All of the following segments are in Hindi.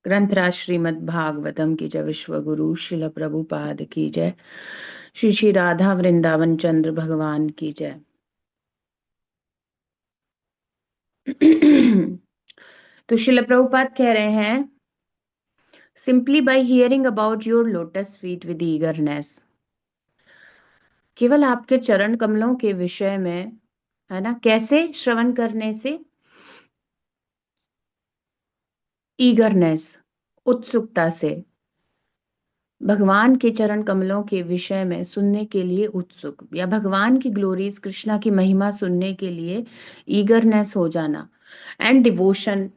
ग्रंथराज श्रीमद् भागवतम की जय। विश्व गुरु शिल प्रभुपाद की जय। श्री श्री राधा वृंदावन चंद्र भगवान की जय। तो शिल प्रभुपाद कह रहे हैं, simply by hearing about your lotus feet with eagerness, केवल आपके चरण कमलों के विषय में, है ना, कैसे श्रवण करने से? ईगरनेस, उत्सुकता से, भगवान के चरण कमलों के विषय में सुनने के लिए उत्सुक, या भगवान की ग्लोरीज कृष्णा की महिमा सुनने के लिए ईगरनेस हो जाना, एंड डिवोशन,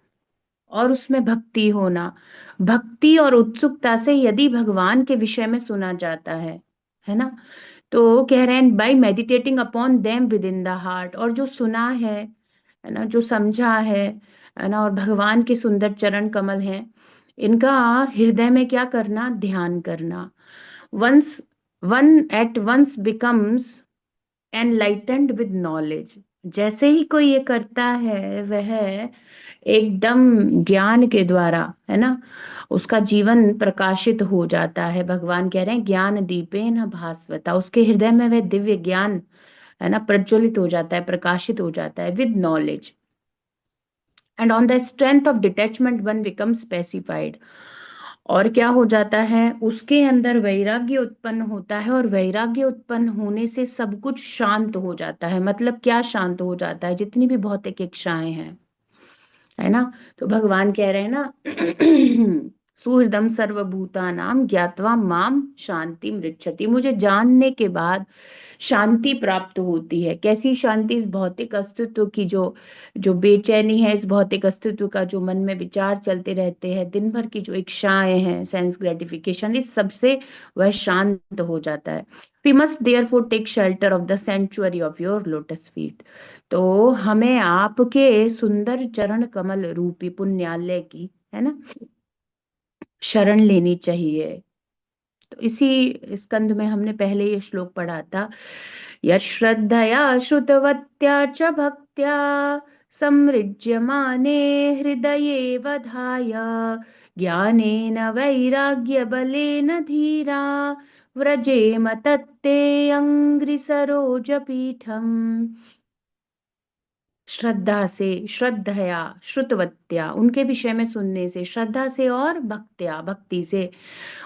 और उसमें भक्ति होना। भक्ति और उत्सुकता से यदि भगवान के विषय में सुना जाता है ना, तो कह रहे हैं by meditating upon them within the heart, और जो सुना है ना, जो समझा है ना, और भगवान के सुंदर चरण कमल हैं, इनका हृदय में क्या करना? ध्यान करना। Once one at once becomes enlightened with knowledge, जैसे ही कोई ये करता है वह एकदम ज्ञान के द्वारा, है ना, उसका जीवन प्रकाशित हो जाता है। भगवान कह रहे हैं ज्ञान दीपेन भास्वता, उसके हृदय में वह दिव्य ज्ञान, है ना, प्रज्वलित हो जाता है, प्रकाशित हो जाता है with knowledge. And on the strength of detachment one become specified, और क्या हो जाता है? उसके अंदर वैराग्य उत्पन्न होता है, और वैराग्य उत्पन्न होने से सब कुछ शांत हो जाता है। मतलब क्या शांत हो जाता है? जितनी भी भौतिक इच्छाएं हैं, है ना, तो भगवान कह रहे हैं ना, सुहृदम सर्वभूतानाम ज्ञात्वा माम शांति मृच्छति, मुझे जानने के बाद शांति प्राप्त होती है। कैसी शांति? इस भौतिक अस्तित्व की जो जो बेचैनी है, इस भौतिक अस्तित्व का जो मन में विचार चलते रहते हैं, दिन भर की जो इच्छाएं हैं, सेंस ग्रेटिफिकेशन, इस सबसे वह शांत हो जाता है। We must therefore take shelter of the sanctuary of your lotus feet, तो हमें आपके सुंदर चरण कमल रूपी पुण्यालय की, है ना, शरण लेनी चाहिए। तो इसी स्कंद में हमने पहले ये श्लोक पढ़ा था, यश्रद्धया श्रुतवत्या च भक्त्या समृज्यमाने हृदये वधाय ज्ञानेन वैराग्यबलेन धीरा व्रजेम तत्ते अङ्घ्रिसरोजपीठम्। श्रद्धा से, श्रद्धया, श्रुतवत्या, उनके विषय में सुनने से, श्रद्धा से, और भक्त्या, भक्ति से,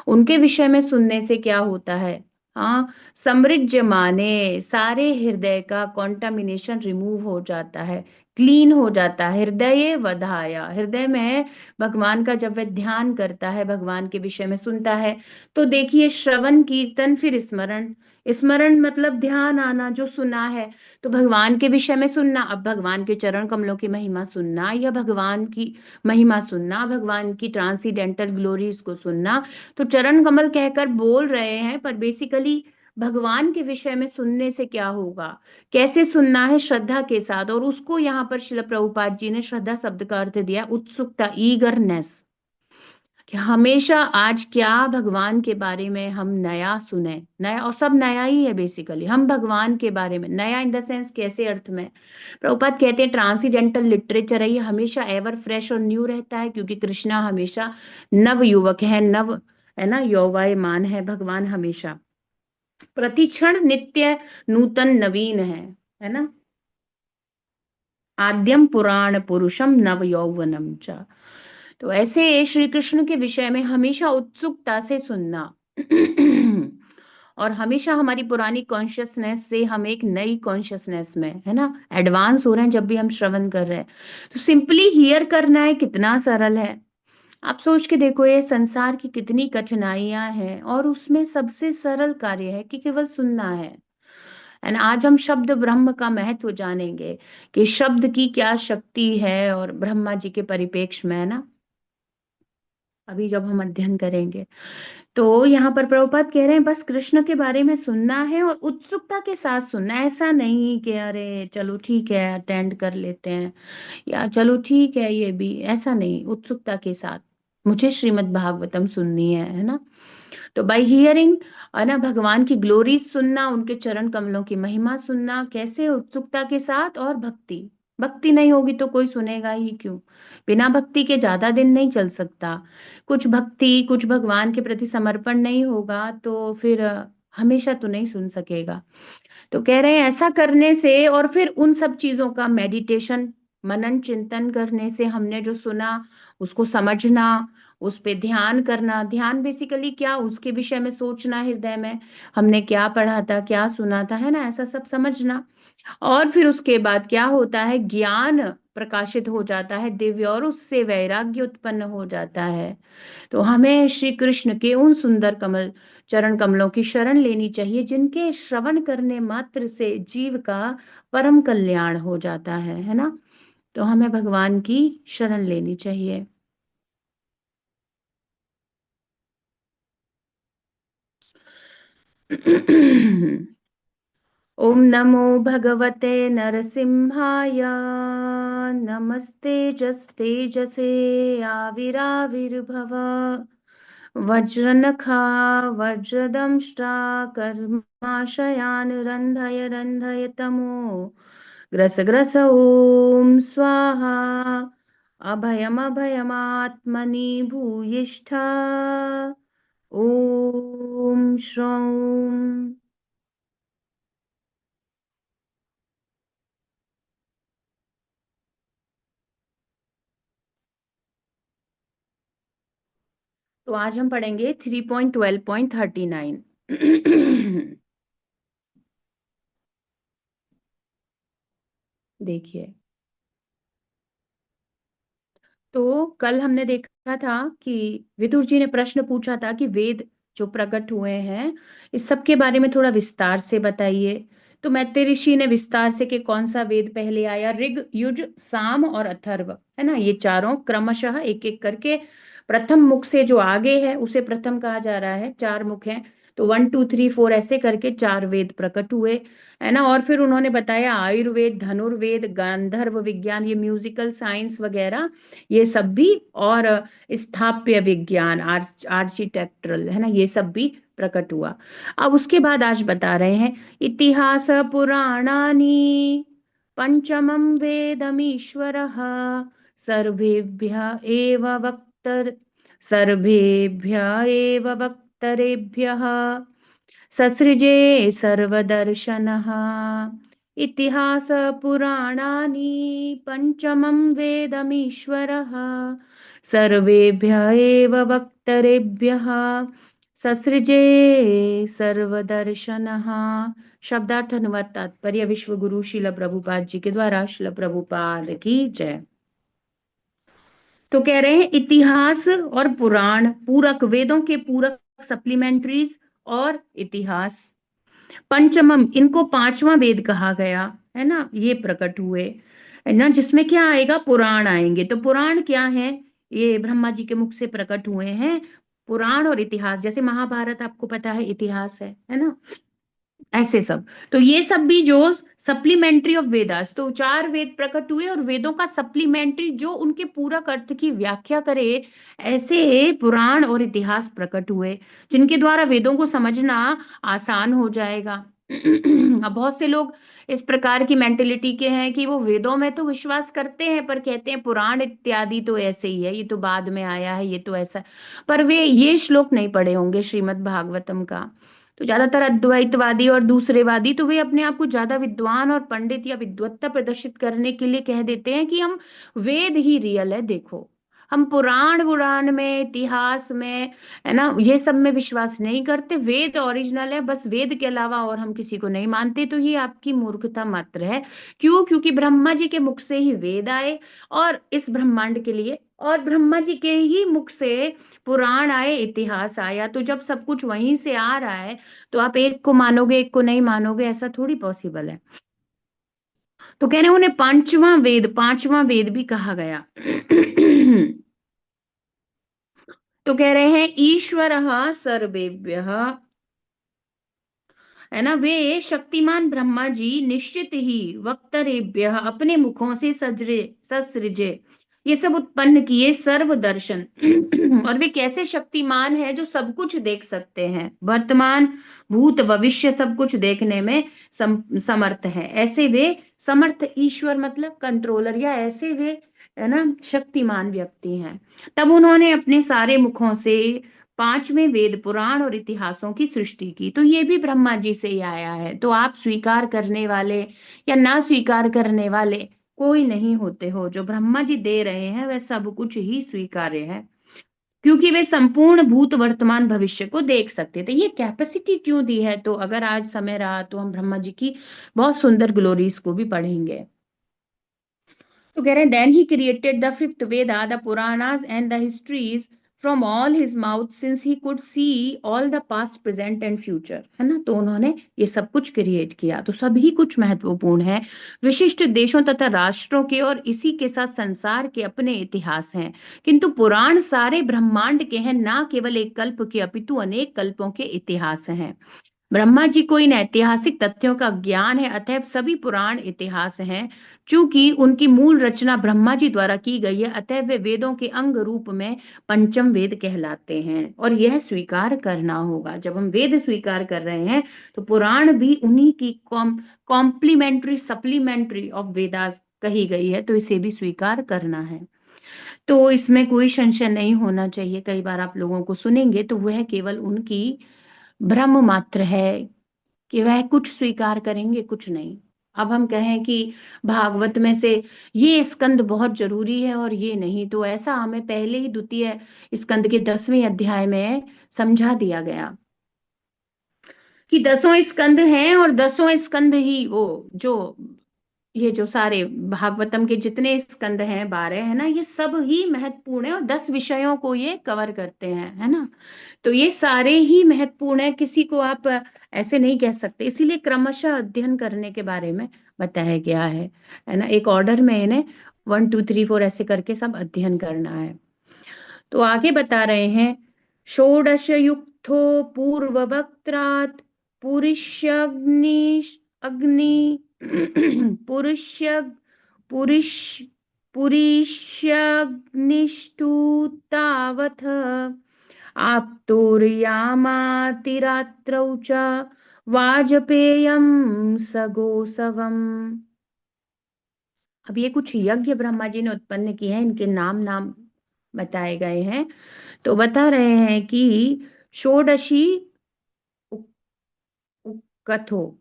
उनके विषय में सुनने से क्या होता है? हाँ, समृज्य माने, सारे हृदय का कॉन्टामिनेशन रिमूव हो जाता है, क्लीन हो जाता है। हृदय वधाया, हृदय में भगवान का जब वह ध्यान करता है, भगवान के विषय में सुनता है, तो देखिए श्रवण कीर्तन फिर स्मरण, स्मरण मतलब ध्यान आना, जो सुना है तो भगवान के विषय में सुनना। अब भगवान के चरण कमलों की महिमा सुनना, या भगवान की महिमा सुनना, भगवान की ट्रांसीडेंटल ग्लोरीज को सुनना, तो चरण कमल कहकर बोल रहे हैं, पर बेसिकली भगवान के विषय में सुनने से क्या होगा? कैसे सुनना है? श्रद्धा के साथ। और उसको यहाँ पर श्रील प्रभुपाद जी ने श्रद्धा शब्द का अर्थ दिया उत्सुकता, ईगरनेस, कि हमेशा आज क्या भगवान के बारे में हम नया सुने, नया, और सब नया ही है बेसिकली। हम भगवान के बारे में नया इन द सेंस कैसे अर्थ में? प्रभुपाद कहते हैं ट्रांसीडेंटल लिटरेचर है ये, हमेशा एवर फ्रेश और न्यू रहता है, क्योंकि कृष्णा हमेशा नव युवक है, नव, है ना, यौवायमान है। भगवान हमेशा प्रतिक्षण नित्य नूतन नवीन है ना, आद्यम पुराण पुरुषम नव यौवनम च। तो ऐसे श्री कृष्ण के विषय में हमेशा उत्सुकता से सुनना, और हमेशा हमारी पुरानी कॉन्शियसनेस से हम एक नई कॉन्शियसनेस में, है ना, एडवांस हो रहे हैं जब भी हम श्रवण कर रहे हैं। तो सिंपली हियर करना है, कितना सरल है। आप सोच के देखो, ये संसार की कितनी कठिनाइयां हैं, और उसमें सबसे सरल कार्य है कि केवल सुनना है। एंड आज हम शब्द ब्रह्म का महत्व जानेंगे, कि शब्द की क्या शक्ति है, और ब्रह्मा जी के परिपेक्ष में, है ना, अभी जब हम अध्ययन करेंगे। तो यहाँ पर प्रभुपाद कह रहे हैं बस कृष्ण के बारे में सुनना है, और उत्सुकता के साथ सुनना है। ऐसा नहीं कि अरे चलो ठीक है अटेंड कर लेते हैं, या चलो ठीक है ये भी, ऐसा नहीं। उत्सुकता के साथ मुझे श्रीमद् भागवतम सुननी है ना। तो बाय हियरिंग, है ना, भगवान की ग्लोरी सुनना, उनके चरण कमलों की महिमा सुनना, कैसे? उत्सुकता के साथ और भक्ति, भक्ति नहीं होगी तो कोई सुनेगा ही क्यों? बिना भक्ति के ज्यादा दिन नहीं चल सकता। कुछ भक्ति, कुछ भगवान के प्रति समर्पण नहीं होगा तो फिर हमेशा तो नहीं सुन सकेगा। तो कह रहे हैं ऐसा करने से, और फिर उन सब चीजों का मेडिटेशन, मनन चिंतन करने से, हमने जो सुना उसको समझना, उस पे ध्यान करना। ध्यान बेसिकली क्या, उसके विषय में सोचना हृदय में, हमने क्या पढ़ा था, क्या सुना था, है ना, ऐसा सब समझना। और फिर उसके बाद क्या होता है, ज्ञान प्रकाशित हो जाता है दिव्य, और उससे वैराग्य उत्पन्न हो जाता है। तो हमें श्री कृष्ण के उन सुंदर कमल, चरण कमलों की शरण लेनी चाहिए, जिनके श्रवण करने मात्र से जीव का परम कल्याण हो जाता है ना। तो हमें भगवान की शरण लेनी चाहिए। ओम नमो भगवते नरसिंहाय। नमस्ते जस्ते आविराविर्भव। वज्रनखा वज्रदंष्ट्रा कर्माशयान् रन्धय रन्धय तमो ग्रस ग्रस ॐ स्वाहा। अभयमभयमात्मनि भूयिष्ठा ॐ श्रौं। तो आज हम पढ़ेंगे 3.12.39। देखिए, तो कल हमने देखा था कि विदुर जी ने प्रश्न पूछा था कि वेद जो प्रकट हुए हैं, इस सब के बारे में थोड़ा विस्तार से बताइए। तो मैत्रेय ऋषि ने विस्तार से कि कौन सा वेद पहले आया, ऋग, युज, साम और अथर्व, है ना, ये चारों क्रमशः एक एक करके प्रथम मुख से जो आगे है उसे प्रथम कहा जा रहा है। चार मुख हैं, तो 1 2 3 4 ऐसे करके चार वेद प्रकट हुए, है ना। और फिर उन्होंने बताया आयुर्वेद, धनुर्वेद, गांधर्व विज्ञान, ये म्यूजिकल साइंस वगैरह, ये सब भी, और स्थापत्य विज्ञान, आर्किटेक्चरल, है ना, ये सब भी प्रकट हुआ। अब उसके बाद आज बता रहे हैं, इतिहास पुराणानि पंचमं वेदमीश्वरः सर्वेभ्य एव वक्तर सर्वेभ्य एव वक्तरेभ्यः ससृजे सर्वदर्शनः। इतिहास पुराणानि पंचमं वेदमीश्वरः सर्वेभ्य एव वक्तरेभ्यः ससृजे सर्वदर्शनः। शब्दार्थ अनुवाद तात्पर्य विश्व गुरु शिल प्रभुपाद जी के द्वारा। शिल प्रभुपाद की जय। तो कह रहे हैं इतिहास और पुराण, पूरक, वेदों के पूरक, सप्लीमेंट्रीज और इतिहास, पंचमम, इनको पांचवा वेद कहा गया, है ना, ये प्रकट हुए, है ना, जिसमें क्या आएगा, पुराण आएंगे। तो पुराण क्या है, ये ब्रह्मा जी के मुख से प्रकट हुए हैं। पुराण और इतिहास, जैसे महाभारत आपको पता है इतिहास है ना, ऐसे सब। तो ये सब भी जो सप्लीमेंट्री ऑफ वेदास, तो चार वेद प्रकट हुए और वेदों का सप्लीमेंट्री जो उनके पूरक अर्थ की व्याख्या करे, ऐसे पुराण और इतिहास प्रकट हुए, जिनके द्वारा वेदों को समझना आसान हो जाएगा। अब बहुत से लोग इस प्रकार की मेंटेलिटी के हैं कि वो वेदों में तो विश्वास करते हैं, पर कहते हैं पुराण इत्यादि तो ऐसे ही है, ये तो बाद में आया है, ये तो ऐसा। पर वे ये श्लोक नहीं पढ़े होंगे श्रीमद् भागवतम का। तो ज्यादातर अद्वैतवादी और दूसरे वादी तो वे अपने आप को ज्यादा विद्वान और पंडित या विद्वत्ता प्रदर्शित करने के लिए कह देते हैं कि हम वेद ही रियल है, देखो हम पुराण पुराण में, इतिहास में, है ना, ये सब में विश्वास नहीं करते, वेद ओरिजिनल है, बस वेद के अलावा और हम किसी को नहीं मानते। तो ये आपकी मूर्खता मात्र है। क्यों? क्योंकि ब्रह्मा जी के मुख से ही वेद आए और इस ब्रह्मांड के लिए, और ब्रह्मा जी के ही मुख से पुराण आए, इतिहास आया। तो जब सब कुछ वहीं से आ रहा है, तो आप एक को मानोगे एक को नहीं मानोगे, ऐसा थोड़ी पॉसिबल है। तो कह रहे हैं उन्हें पांचवा वेद भी कहा गया। तो कह रहे हैं ईश्वर सर्वेभ्य, है ना, वे शक्तिमान ब्रह्मा जी निश्चित ही वक्तरेभ्य अपने मुखों से सजरे ससृजे, ये सब उत्पन्न किए सर्व दर्शन और वे कैसे शक्तिमान है जो सब कुछ देख सकते हैं, वर्तमान भूत भविष्य सब कुछ देखने में समर्थ है। ऐसे वे समर्थ ईश्वर मतलब कंट्रोलर, या ऐसे वे है ना शक्तिमान व्यक्ति हैं। तब उन्होंने अपने सारे मुखों से पांचवें वेद पुराण और इतिहासों की सृष्टि की। तो ये भी ब्रह्मा जी से ही आया है। तो आप स्वीकार करने वाले या ना स्वीकार करने वाले कोई नहीं होते हो। जो ब्रह्मा जी दे रहे हैं वह सब कुछ ही स्वीकार्य है, क्योंकि वे संपूर्ण भूत वर्तमान भविष्य को देख सकते थे। ये कैपेसिटी क्यों दी है? तो अगर आज समय रहा तो हम ब्रह्मा जी की बहुत सुंदर ग्लोरीज को भी पढ़ेंगे। तो कह रहे हैं then he created the fifth Veda, the Puranas and the histories from all his mouth since he could see all the past present and future, है ना। तो उन्होंने ये सब कुछ क्रिएट किया। तो सभी कुछ महत्वपूर्ण है, विशिष्ट देशों तथा राष्ट्रों के, और इसी के साथ संसार के अपने इतिहास हैं। किंतु पुराण सारे ब्रह्मांड के हैं, ना केवल एक कल्प के अपितु अनेक कल्पों के इतिहास हैं। ब्रह्मा जी को इन ऐतिहासिक तथ्यों का ज्ञान है, अतः सभी पुराण इतिहास हैं। चूंकि उनकी मूल रचना ब्रह्मा जी द्वारा की गई है, अतः वे वेदों के अंग रूप में पंचम वेद कहलाते हैं। और यह स्वीकार करना होगा। जब हम वेद स्वीकार कर रहे हैं तो पुराण भी उन्हीं की कॉम्प्लीमेंट्री सप्लीमेंट्री ऑफ वेदास कही गई है, तो इसे भी स्वीकार करना है। तो इसमें कोई संशय नहीं होना चाहिए। कई बार आप लोगों को सुनेंगे तो वह केवल उनकी भ्रम मात्र है कि वह कुछ स्वीकार करेंगे, कुछ नहीं। अब हम कहें कि भागवत में से ये स्कंद बहुत जरूरी है और ये नहीं, तो ऐसा हमें पहले ही द्वितीय स्कंद के 10वें अध्याय में समझा दिया गया कि 10 स्कंद हैं, और 10 स्कंद ही वो जो ये जो सारे भागवतम के जितने स्कंद हैं 12 है ना, ये सब ही महत्वपूर्ण है और 10 विषयों को ये कवर करते हैं, है ना। तो ये सारे ही महत्वपूर्ण है, किसी को आप ऐसे नहीं कह सकते। इसीलिए क्रमशः अध्ययन करने के बारे में बताया गया है ना। एक ऑर्डर में इन्हें 1 2 3 4 ऐसे करके सब अध्ययन करना है। तो आगे बता रहे हैं, षोडश युक्तो पूर्ववक्त्रात् पुरुषग्नि अग्नि पुरुष्य पुरुष पुरुष्यग्निष्टुतावथ आप्तोर्यामातिरात्रौ च वाजपेयं सगोसवम्। अब ये कुछ यज्ञ ब्रह्मा जी ने उत्पन्न किए हैं, इनके नाम नाम बताए गए हैं। तो बता रहे हैं कि षोडशी कथो,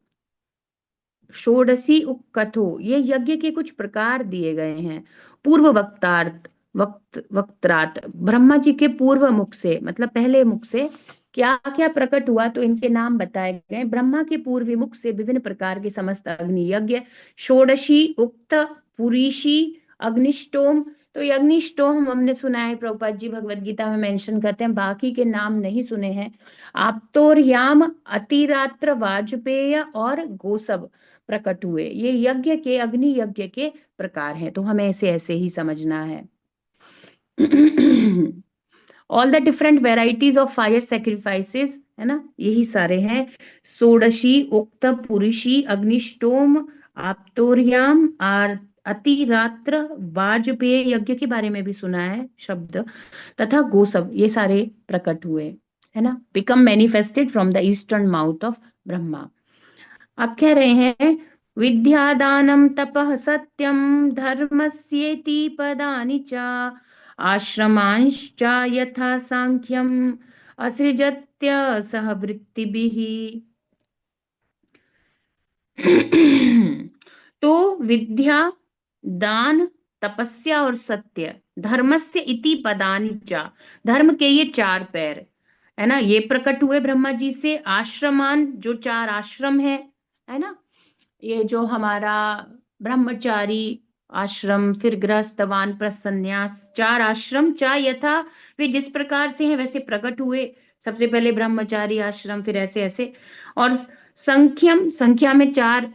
षोडशी उपकथो, ये यज्ञ के कुछ प्रकार दिए गए हैं। पूर्व वक्तार्थ वक्त्रात, ब्रह्मा जी के पूर्व मुख से मतलब पहले मुख से क्या क्या प्रकट हुआ, तो इनके नाम बताए गए। ब्रह्मा के पूर्वी मुख से विभिन्न प्रकार के समस्त अग्नि यज्ञ, षोडशी उक्त पुरीशी अग्निष्टोम। तो ये अग्निष्टोम हमने सुना है, प्रभुपाद जी भगवत गीता में मेंशन करते हैं, बाकी के नाम नहीं सुने हैं। आप्तोर्याम, अतिरात्र, वाजपेय और गोसव प्रकट हुए। ये यज्ञ के अग्नि यज्ञ के प्रकार हैं, तो हमें इसे ऐसे ही समझना है। All the different varieties of fire sacrifices, है ना, यही सारे हैं। षोडशी उक्त पुरुषी अग्निष्टोम आप्तोर्याम आर अतिरात्र वाजपेय यज्ञ के बारे में भी सुना है शब्द, तथा गोसव, ये सारे प्रकट हुए, है ना। Become manifested from the eastern mouth of Brahma. अब कह रहे हैं, विद्यादानं तपः सत्यं धर्मस्येति पदानि च आश्रमांश्च यथा सांख्यम असृजत्य सह वृत्तिभिः। तो विद्या, दान, तपस्या और सत्य, धर्मस्य इति पदानि च, धर्म के ये 4 पैर, है ना, ये प्रकट हुए ब्रह्मा जी से। आश्रमान, जो 4 आश्रम है ना, ये जो हमारा ब्रह्मचारी आश्रम, फिर गृहस्थ, वानप्रस्थ, संन्यास, 4 आश्रम, चाहे यथा वे जिस प्रकार से हैं वैसे प्रकट हुए। सबसे पहले ब्रह्मचारी आश्रम, फिर ऐसे ऐसे। और संख्यम, संख्या में 4।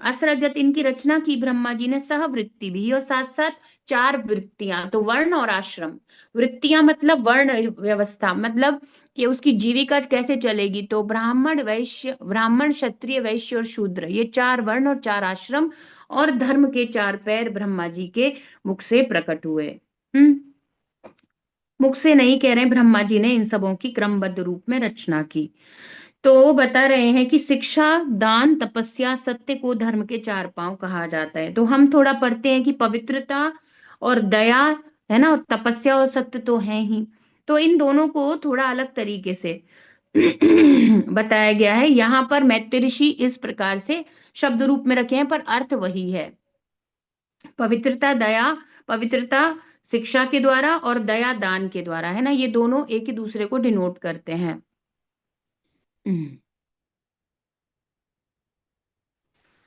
असरजत, इनकी रचना की ब्रह्मा जी ने, सहवृत्ति भी, और साथ साथ 4 वृत्तियां। तो वर्ण और आश्रम, वृत्तियां मतलब वर्ण व्यवस्था, मतलब कि उसकी जीविका कैसे चलेगी। तो ब्राह्मण, वैश्य, ब्राह्मण, क्षत्रिय, वैश्य और शूद्र, ये 4 वर्ण और 4 आश्रम। और धर्म के 4 पैर ब्रह्मा जी के मुख से प्रकट हुए। हम्म मुख से नहीं कह रहे, ब्रह्मा जी ने इन सबों की क्रमबद्ध रूप में रचना की। तो बता रहे हैं कि शिक्षा, दान, तपस्या, सत्य को धर्म के 4 पांव कहा जाता है। तो हम थोड़ा पढ़ते हैं कि पवित्रता और दया, है ना, और तपस्या और सत्य तो है ही। तो इन दोनों को थोड़ा अलग तरीके से बताया गया है। यहाँ पर मैत्री ऋषि इस प्रकार से शब्द रूप में रखे हैं, पर अर्थ वही है। पवित्रता, दया, पवित्रता शिक्षा के द्वारा और दया दान के द्वारा, है ना, ये दोनों एक ही दूसरे को डिनोट करते हैं।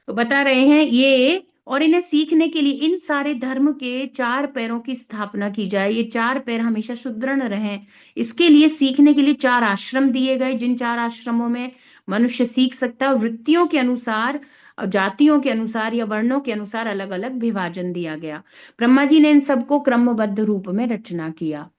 तो बता रहे हैं ये, और इन्हें सीखने के लिए इन सारे धर्म के 4 पैरों की स्थापना की जाए, ये 4 पैर हमेशा सुदृढ़ रहें, इसके लिए सीखने के लिए 4 आश्रम दिए गए, जिन 4 आश्रमों में मनुष्य सीख सकता है। वृत्तियों के अनुसार, जातियों के अनुसार या वर्णों के अनुसार अलग अलग विभाजन दिया गया। ब्रह्मा जी ने इन सबको क्रमबद्ध रूप में रचना किया।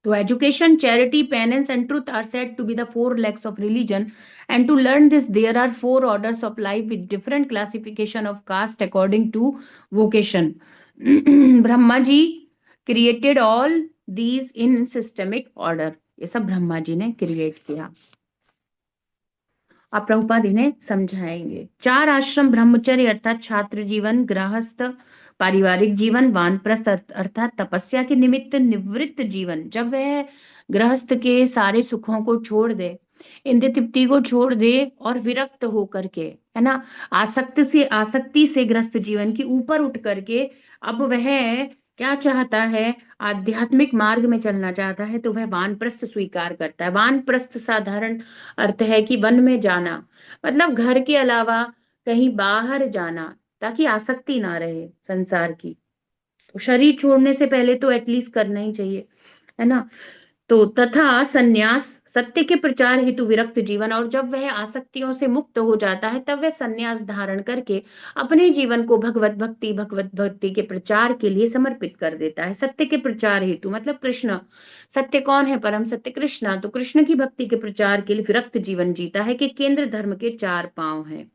So education, charity, penance, and truth are said to be the 4 legs of religion. And to learn this, there are 4 orders of life with different classification of caste according to vocation. Brahma ji created all these in systemic order. ये सब ब्रह्मा जी ने क्रिएट किया। अब प्रभुपाद इन्हें समझाएंगे। 4 आश्रम ब्रह्मचर्य अर्थात छात्र जीवन, गृहस्थ पारिवारिक जीवन, वानप्रस्थ अर्थात तपस्या के निमित्त निवृत्त जीवन, जब वह गृहस्थ के सारे सुखों को छोड़ दे, इंद्रिय तृप्ति को छोड़ दे और विरक्त होकर के, है ना, आसक्ति से ग्रस्त जीवन की ऊपर उठ करके अब वह क्या चाहता है, आध्यात्मिक मार्ग में चलना चाहता है, तो वह वानप्रस्थ स्वीकार करता है। वानप्रस्थ साधारण अर्थ है कि वन में जाना, मतलब घर के अलावा कहीं बाहर जाना, ताकि आसक्ति ना रहे संसार की। तो शरीर छोड़ने से पहले तो एटलीस्ट करना ही चाहिए, है ना। तो तथा सन्यास, सत्य के प्रचार हेतु विरक्त जीवन, और जब वह आसक्तियों से मुक्त हो जाता है तब वह सन्यास धारण करके अपने जीवन को भगवत भक्ति के प्रचार के लिए समर्पित कर देता है। सत्य के प्रचार हेतु मतलब कृष्ण, सत्य कौन है, परम सत्य कृष्ण, तो कृष्ण की भक्ति के प्रचार के लिए विरक्त जीवन जीता है कि केंद्र धर्म के 4 पांव हैं।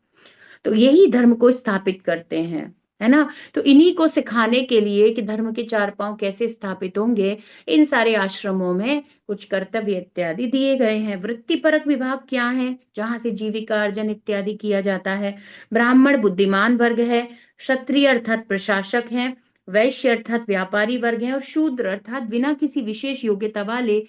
तो यही धर्म को स्थापित करते हैं, है ना। तो इन्हीं को सिखाने के लिए कि धर्म के 4 पांव कैसे स्थापित होंगे, इन सारे आश्रमों में कुछ कर्तव्य इत्यादि दिए गए हैं। वृत्तिपरक विभाग क्या है, जहां से जीविका अर्जन इत्यादि किया जाता है। ब्राह्मण बुद्धिमान वर्ग है, क्षत्रिय अर्थात प्रशासक हैं, वैश्य अर्थात व्यापारी वर्ग हैं, और शूद्र अर्थात बिना किसी विशेष योग्यता वाले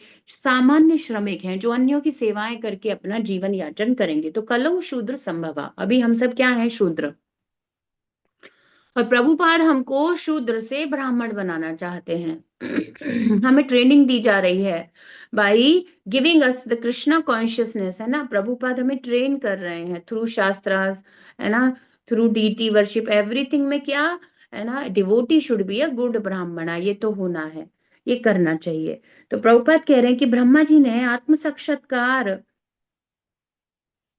सामान्य श्रमिक हैं, जो अन्यों की सेवाएं करके अपना जीवन यापन करेंगे। तो कलौ शूद्र संभवा, अभी हम सब क्या है, शूद्र, और प्रभुपाद हमको शूद्र से ब्राह्मण बनाना चाहते हैं। हमें ट्रेनिंग दी जा रही है by giving us the Krishna consciousness, है ना। प्रभुपाद हमें ट्रेन कर रहे हैं थ्रू शास्त्रास, है ना, थ्रू डीटी वर्शिप, एवरीथिंग में क्या, है ना, devotee should be a good ब्राह्मणा, ये तो होना है, ये करना चाहिए। तो प्रभुपाद कह रहे हैं कि ब्रह्मा जी ने आत्म साक्षात्कार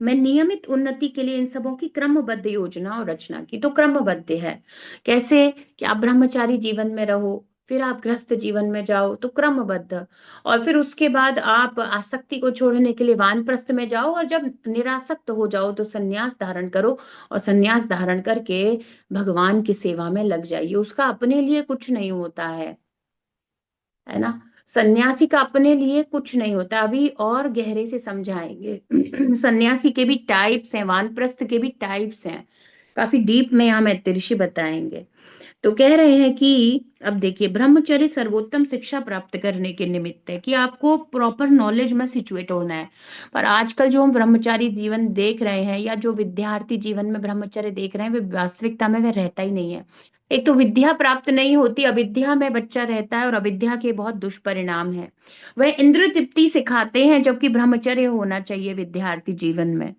में नियमित उन्नति के लिए इन सबों की क्रमबद्ध योजना और रचना की। तो क्रमबद्ध है कैसे, कि आप ब्रह्मचारी जीवन में रहो, फिर आप गृहस्थ जीवन में जाओ, तो क्रमबद्ध, और फिर उसके बाद आप आसक्ति को छोड़ने के लिए वानप्रस्थ में जाओ, और जब निरासक्त हो जाओ तो सन्यास धारण करो, और सन्यास धारण करके भगवान की सेवा में लग जाइए। उसका अपने लिए कुछ नहीं होता है ना। सन्यासी का अपने लिए कुछ नहीं होता, अभी और गहरे से समझाएंगे। सन्यासी के भी टाइप्स हैं, वानप्रस्थ के भी टाइप्स हैं, काफी डीप में यहाँ महर्षि बताएंगे। तो कह रहे हैं कि अब देखिए, ब्रह्मचर्य सर्वोत्तम शिक्षा प्राप्त करने के निमित्त है, कि आपको प्रॉपर नॉलेज में सिचुएट होना है। पर आजकल जो हम ब्रह्मचारी जीवन देख रहे हैं, या जो विद्यार्थी जीवन में ब्रह्मचर्य देख रहे हैं, वे वास्तविकता में वह रहता ही नहीं है। एक तो विद्या प्राप्त नहीं होती, अविद्या में बच्चा रहता है, और अविद्या के बहुत दुष्परिणाम है। वह इंद्र तृप्ति सिखाते हैं, जबकि ब्रह्मचर्य होना चाहिए विद्यार्थी जीवन में।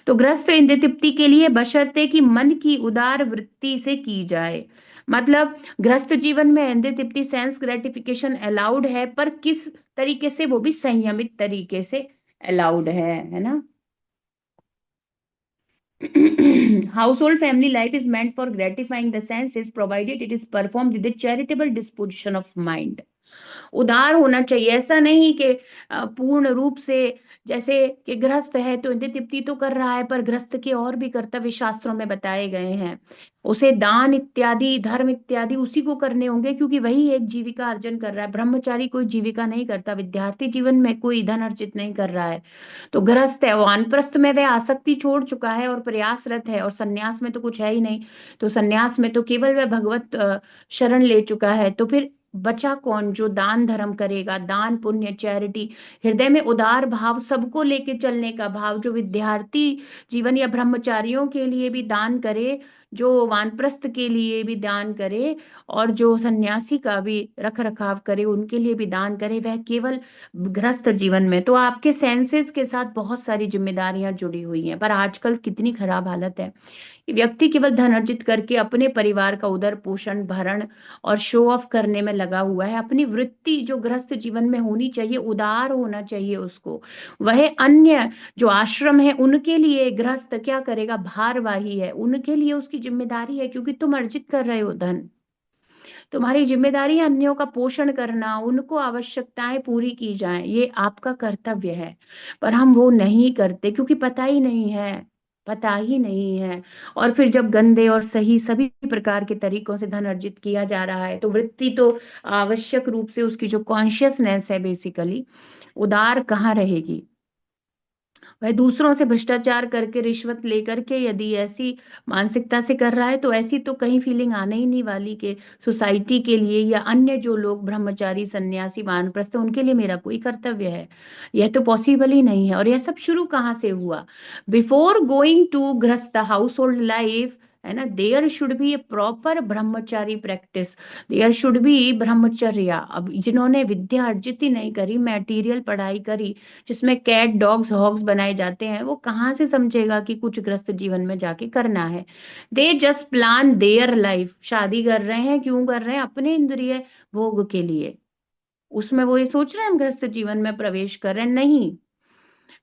तो ग्रस्त इंद्र तृप्ति के लिए बशर्ते कि मन की उदार वृत्ति से की जाए, मतलब गृहस्थ जीवन में इंद्रिय तृप्ति सेंस ग्रेटिफिकेशन अलाउड है, पर किस तरीके से, वो भी संयमित तरीके से अलाउड है ना। Household family life is meant for gratifying the senses, provided it is performed with a charitable disposition of mind. उदार होना चाहिए, ऐसा नहीं कि पूर्ण रूप से, जैसे कि गृहस्थ है तो इंद्रिय तृप्ति तो कर रहा है, पर गृहस्थ के और भी कर्तव्य शास्त्रों में बताए गए हैं। उसे दान इत्यादि, धर्म इत्यादि उसी को करने होंगे, क्योंकि वही एक जीविका अर्जन कर रहा है। ब्रह्मचारी कोई जीविका नहीं करता, विद्यार्थी जीवन में कोई धन अर्जित नहीं कर रहा है। तो गृहस्थ है, वानप्रस्थ में वह आसक्ति छोड़ चुका है और प्रयासरत है, और सन्यास में तो कुछ है ही नहीं। तो सन्यास में तो केवल वह भगवत शरण ले चुका है। तो फिर बचा कौन जो दान धर्म करेगा, दान पुण्य चैरिटी, हृदय में उदार भाव, सबको लेके चलने का भाव, जो विद्यार्थी जीवन या ब्रह्मचारियों के लिए भी दान करे, जो वानप्रस्थ के लिए भी दान करे, और जो सन्यासी का भी रख रखाव करे, उनके लिए भी दान करे, वह केवल गृहस्थ जीवन में। तो आपके सेंसेस के साथ बहुत सारी जिम्मेदारियां जुड़ी हुई हैं, पर आजकल कितनी खराब हालत है कि व्यक्ति केवल धन अर्जित करके अपने परिवार का उदर पोषण, भरण और शो ऑफ करने में लगा हुआ है। अपनी वृत्ति जो गृहस्थ जीवन में होनी चाहिए, उदार होना चाहिए उसको। वह अन्य जो आश्रम है उनके लिए गृहस्थ क्या करेगा, भारवाही है, उनके लिए उसकी जिम्मेदारी है, क्योंकि तुम अर्जित कर रहे हो धन। तुम्हारी जिम्मेदारी है अन्यों का पोषण करना, उनको आवश्यकताएं पूरी की जाएं, ये आपका कर्तव्य है। पर हम वो नहीं करते, क्योंकि पता ही नहीं है, पता ही नहीं है। और फिर जब गंदे और सही सभी प्रकार के तरीकों से धन अर्जित किया जा रहा है, तो वृत्ति तो आवश्यक रूप से उसकी जो कॉन्शियसनेस है बेसिकली, उदार कहाँ रहेगी। वह दूसरों से भ्रष्टाचार करके, रिश्वत लेकर के यदि ऐसी मानसिकता से कर रहा है, तो ऐसी तो कहीं फीलिंग आने ही नहीं वाली कि सोसाइटी के लिए या अन्य जो लोग ब्रह्मचारी सन्यासी वानप्रस्थ हैं, उनके लिए मेरा कोई कर्तव्य है। यह तो पॉसिबल ही नहीं है। और यह सब शुरू कहाँ से हुआ? Before going to grihastha household life, है ना, there should be a proper brahmachari practice, there should be brahmacharya. अब जिन्होंने विद्या अर्जित ही नहीं करी, मैटीरियल पढ़ाई करी, जिसमें कैट डॉग्स हॉग्स बनाए जाते हैं, वो कहाँ से समझेगा कि कुछ ग्रस्त जीवन में जाके करना है। They just plan their life. शादी कर रहे हैं, क्यों कर रहे हैं? अपने इंद्रिय भोग के लिए। उसमें वो ये सोच रहे हैं हम गृहस्थ जीवन में प्रवेश कर रहे हैं? नहीं,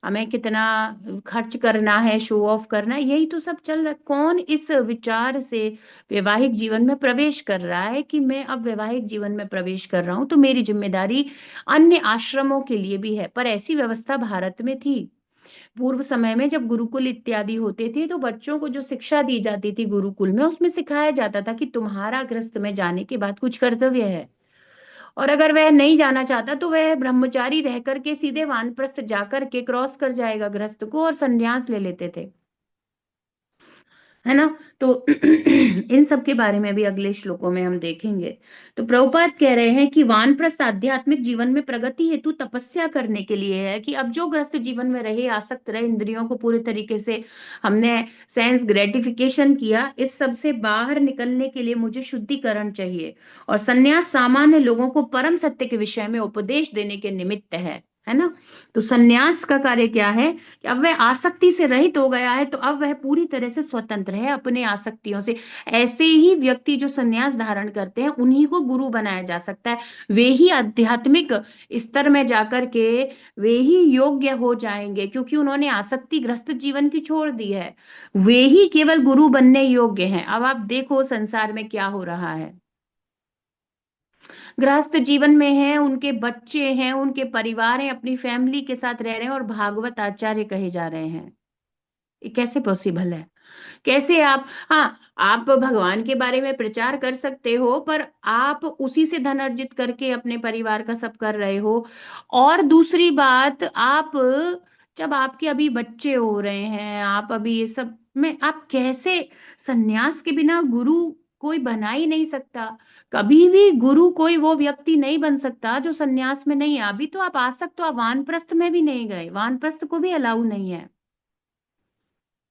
हमें कितना खर्च करना है, शो ऑफ करना है, यही तो सब चल रहा है। कौन इस विचार से वैवाहिक जीवन में प्रवेश कर रहा है कि मैं अब वैवाहिक जीवन में प्रवेश कर रहा हूं तो मेरी जिम्मेदारी अन्य आश्रमों के लिए भी है? पर ऐसी व्यवस्था भारत में थी पूर्व समय में, जब गुरुकुल इत्यादि होते थे, तो बच्चों को जो शिक्षा दी जाती थी गुरुकुल में, उसमें सिखाया जाता था कि तुम्हारा गृहस्थ में जाने के बाद कुछ कर्तव्य है, और अगर वह नहीं जाना चाहता तो वह ब्रह्मचारी रह करके सीधे वानप्रस्थ जाकर के क्रॉस कर जाएगा गृहस्थ को, और संन्यास ले लेते थे, है ना। तो इन सब के बारे में भी अगले श्लोकों में हम देखेंगे। तो प्रभुपाद कह रहे हैं कि वानप्रस्थ आध्यात्मिक जीवन में प्रगति हेतु तपस्या करने के लिए है, कि अब जो ग्रस्त जीवन में रहे, आसक्त रहे, इंद्रियों को पूरे तरीके से हमने सेंस ग्रेटिफिकेशन किया, इस सब से बाहर निकलने के लिए मुझे शुद्धिकरण चाहिए। और संन्यास सामान्य लोगों को परम सत्य के विषय में उपदेश देने के निमित्त है ना। तो संन्यास का कार्य क्या है कि अब वह आसक्ति से रहित हो गया है, तो अब वह पूरी तरह से स्वतंत्र है अपने आसक्तियों से। ऐसे ही व्यक्ति जो संन्यास धारण करते हैं, उन्हीं को गुरु बनाया जा सकता है। वे ही आध्यात्मिक स्तर में जाकर के वे ही योग्य हो जाएंगे, क्योंकि उन्होंने आसक्ति ग्रस्त जीवन की छोड़ दी है। वे ही केवल गुरु बनने योग्य हैं। अब आप देखो संसार में क्या हो रहा है। गृहस्थ जीवन में हैं, उनके बच्चे हैं, उनके परिवार हैं, अपनी फैमिली के साथ रह रहे हैं, और भागवत आचार्य कहे जा रहे हैं। ये कैसे पॉसिबल है? कैसे आप, हाँ, आप भगवान के बारे में प्रचार कर सकते हो, पर आप उसी से धन अर्जित करके अपने परिवार का सब कर रहे हो। और दूसरी बात, आप जब आपके अभी बच्चे हो रहे हैं, आप अभी ये सब में आप कैसे, सन्यास के बिना गुरु कोई बना ही नहीं सकता। कभी भी गुरु कोई वो व्यक्ति नहीं बन सकता जो सन्यास में नहीं है। अभी तो आप आ सकते हो, आप वानप्रस्थ में भी नहीं गए, वानप्रस्थ को भी अलाउ नहीं है।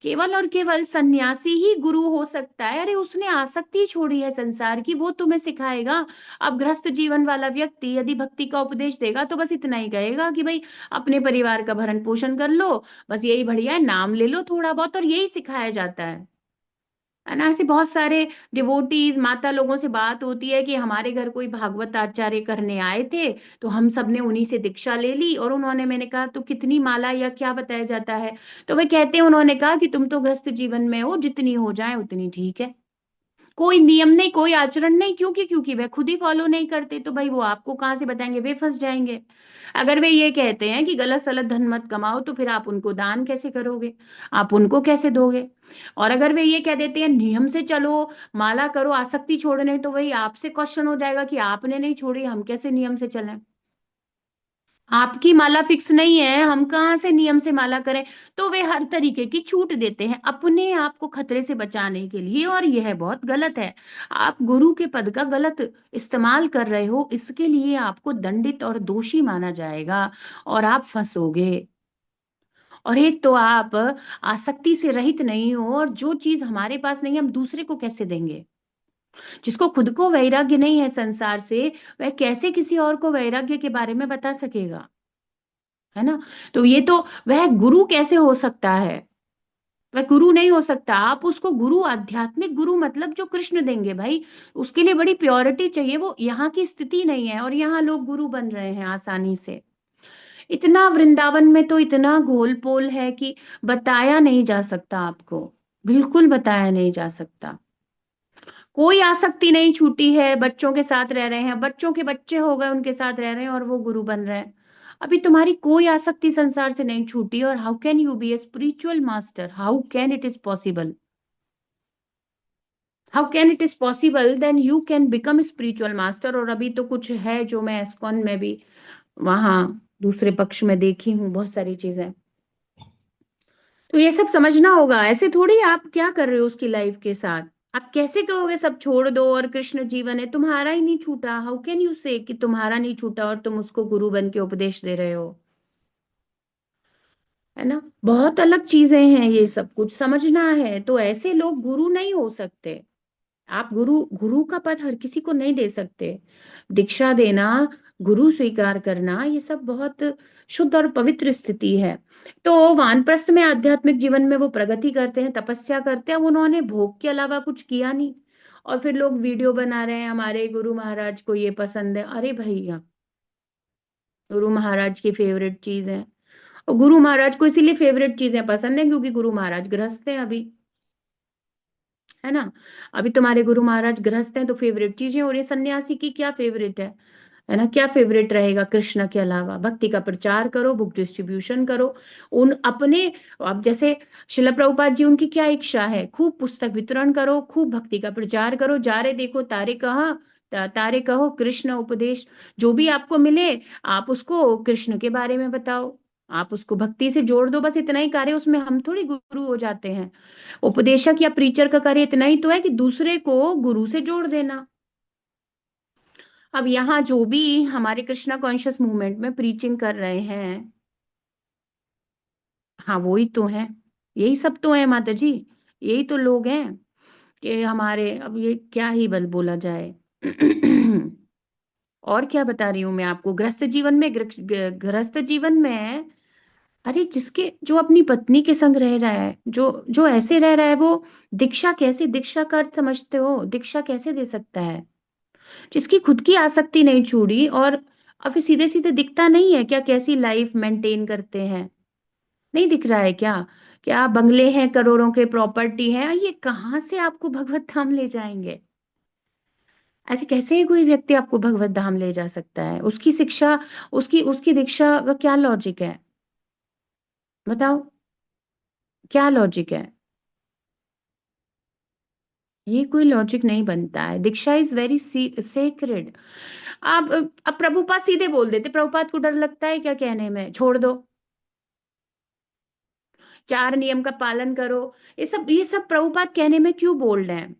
केवल और केवल सन्यासी ही गुरु हो सकता है। अरे उसने आसक्ति ही छोड़ी है संसार की, वो तुम्हें सिखाएगा। अब गृहस्थ जीवन वाला व्यक्ति यदि भक्ति का उपदेश देगा तो बस इतना ही कहेगा कि भाई अपने परिवार का भरण पोषण कर लो, बस यही बढ़िया है, नाम ले लो थोड़ा बहुत, और यही सिखाया जाता है ना। ऐसे बहुत सारे डिवोटीज माता लोगों से बात होती है कि हमारे घर कोई भागवत आचार्य करने आए थे, तो हम सबने उन्हीं से दीक्षा ले ली। और उन्होंने, मैंने कहा तो कितनी माला या क्या बताया जाता है? तो वे कहते हैं, उन्होंने कहा कि तुम तो ग्रस्त जीवन में हो, जितनी हो जाए उतनी ठीक है। कोई नियम नहीं, कोई आचरण नहीं, क्योंकि वह खुद ही फॉलो नहीं करते, तो भाई वो आपको कहाँ से बताएंगे, वे फंस जाएंगे। अगर वे ये कहते हैं कि गलत सलत धन मत कमाओ, तो फिर आप उनको दान कैसे करोगे, आप उनको कैसे दोगे? और अगर वे ये कह देते हैं नियम से चलो, माला करो, आसक्ति छोड़ने, तो वही आपसे क्वेश्चन हो जाएगा कि आपने नहीं छोड़ी, हम कैसे नियम से चलें? आपकी माला फिक्स नहीं है, हम कहाँ से नियम से माला करें? तो वे हर तरीके की छूट देते हैं अपने आप को खतरे से बचाने के लिए, और यह बहुत गलत है। आप गुरु के पद का गलत इस्तेमाल कर रहे हो, इसके लिए आपको दंडित और दोषी माना जाएगा, और आप फंसोगे। और एक तो आप आसक्ति से रहित नहीं हो, और जो चीज हमारे पास नहीं है हम दूसरे को कैसे देंगे? जिसको खुद को वैराग्य नहीं है संसार से, वह कैसे किसी और को वैराग्य के बारे में बता सकेगा? है ना? तो ये तो, वह गुरु कैसे हो सकता है? वह गुरु नहीं हो सकता। आप उसको गुरु, आध्यात्मिक गुरु मतलब जो कृष्ण देंगे भाई, उसके लिए बड़ी प्योरिटी चाहिए, वो यहाँ की स्थिति नहीं है, और यहाँ लोग गुरु बन रहे हैं आसानी से। इतना वृंदावन में तो इतना घोल पोल है कि बताया नहीं जा सकता आपको, बिल्कुल बताया नहीं जा सकता। कोई आसक्ति नहीं छूटी है, बच्चों के साथ रह रहे हैं, बच्चों के बच्चे हो गए उनके साथ रह रहे हैं, और वो गुरु बन रहे हैं। अभी तुम्हारी कोई आसक्ति संसार से नहीं छूटी, और how can you be a spiritual master? How can it is possible? How can it is possible then you can become spiritual master? और अभी तो कुछ है जो मैं एस्कॉन में भी, वहां दूसरे पक्ष में देखी हूँ बहुत सारी चीजें। तो ये सब समझना होगा, ऐसे थोड़ी आप क्या कर रहे हो उसकी लाइफ के साथ। आप कैसे कहोगे सब छोड़ दो और कृष्ण जीवन है, तुम्हारा ही नहीं छूटा? हाउ कैन यू से कि तुम्हारा नहीं छूटा और तुम उसको गुरु बन के उपदेश दे रहे हो? है ना? बहुत अलग चीजें हैं, ये सब कुछ समझना है। तो ऐसे लोग गुरु नहीं हो सकते। आप गुरु, गुरु का पद हर किसी को नहीं दे सकते। दीक्षा देना, गुरु स्वीकार करना, ये सब बहुत शुद्ध और पवित्र स्थिति है। तो वानप्रस्थ में आध्यात्मिक जीवन में वो प्रगति करते हैं, तपस्या करते हैं, उन्होंने भोग के अलावा कुछ किया नहीं। और फिर लोग वीडियो बना रहे हैं, हमारे गुरु महाराज को ये पसंद है। अरे भैया, गुरु महाराज की फेवरेट चीज है। और गुरु महाराज को इसीलिए फेवरेट चीजें पसंद है क्योंकि गुरु महाराज गृहस्थ हैं अभी, है ना? अभी तुम्हारे गुरु महाराज गृहस्थ हैं, तो फेवरेट चीजें। और ये सन्यासी की क्या फेवरेट है ना? क्या फेवरेट रहेगा कृष्ण के अलावा? भक्ति का प्रचार करो, बुक डिस्ट्रीब्यूशन करो, उन अपने, अब जैसे शिला प्रभुपाद जी, उनकी क्या इच्छा है? खूब पुस्तक वितरण करो, खूब भक्ति का प्रचार करो, जा रे देखो तारे कहाँ, तारे कहो कृष्ण उपदेश। जो भी आपको मिले, आप उसको कृष्ण के बारे में बताओ, आप उसको भक्ति से जोड़ दो, बस इतना ही कार्य। उसमें हम थोड़ी गुरु हो जाते हैं। उपदेशक या प्रीचर का कार्य इतना ही तो है कि दूसरे को गुरु से जोड़ देना। अब यहाँ जो भी हमारे कृष्णा कॉन्शियस मूवमेंट में प्रीचिंग कर रहे हैं, हाँ वो ही तो है, यही सब तो है माता जी, यही तो लोग हैं कि हमारे, अब ये क्या ही बल बोला जाए। और क्या बता रही हूँ मैं आपको, गृहस्थ जीवन में, गृहस्थ जीवन में, अरे जिसके, जो अपनी पत्नी के संग रह रहा है, जो जो ऐसे रह रहा है, वो दीक्षा कैसे, दीक्षा का अर्थ समझते हो? दीक्षा कैसे दे सकता है जिसकी खुद की आसक्ति नहीं छूटी? और अब सीधे सीधे दिखता नहीं है क्या कैसी लाइफ मेंटेन करते हैं? नहीं दिख रहा है क्या? क्या बंगले हैं, करोड़ों के प्रॉपर्टी है, ये कहाँ से आपको भगवत धाम ले जाएंगे? ऐसे कैसे ही कोई व्यक्ति आपको भगवत धाम ले जा सकता है? उसकी शिक्षा, उसकी उसकी दीक्षा का क्या लॉजिक है? बताओ, क्या लॉजिक है? ये कोई लॉजिक नहीं बनता है। दीक्षा इज वेरी सेक्रेड। आप, अब प्रभुपाद सीधे बोल देते, प्रभुपाद को डर लगता है क्या कहने में, छोड़ दो, 4 नियम का पालन करो? ये सब प्रभुपाद कहने में क्यों बोल रहे हैं?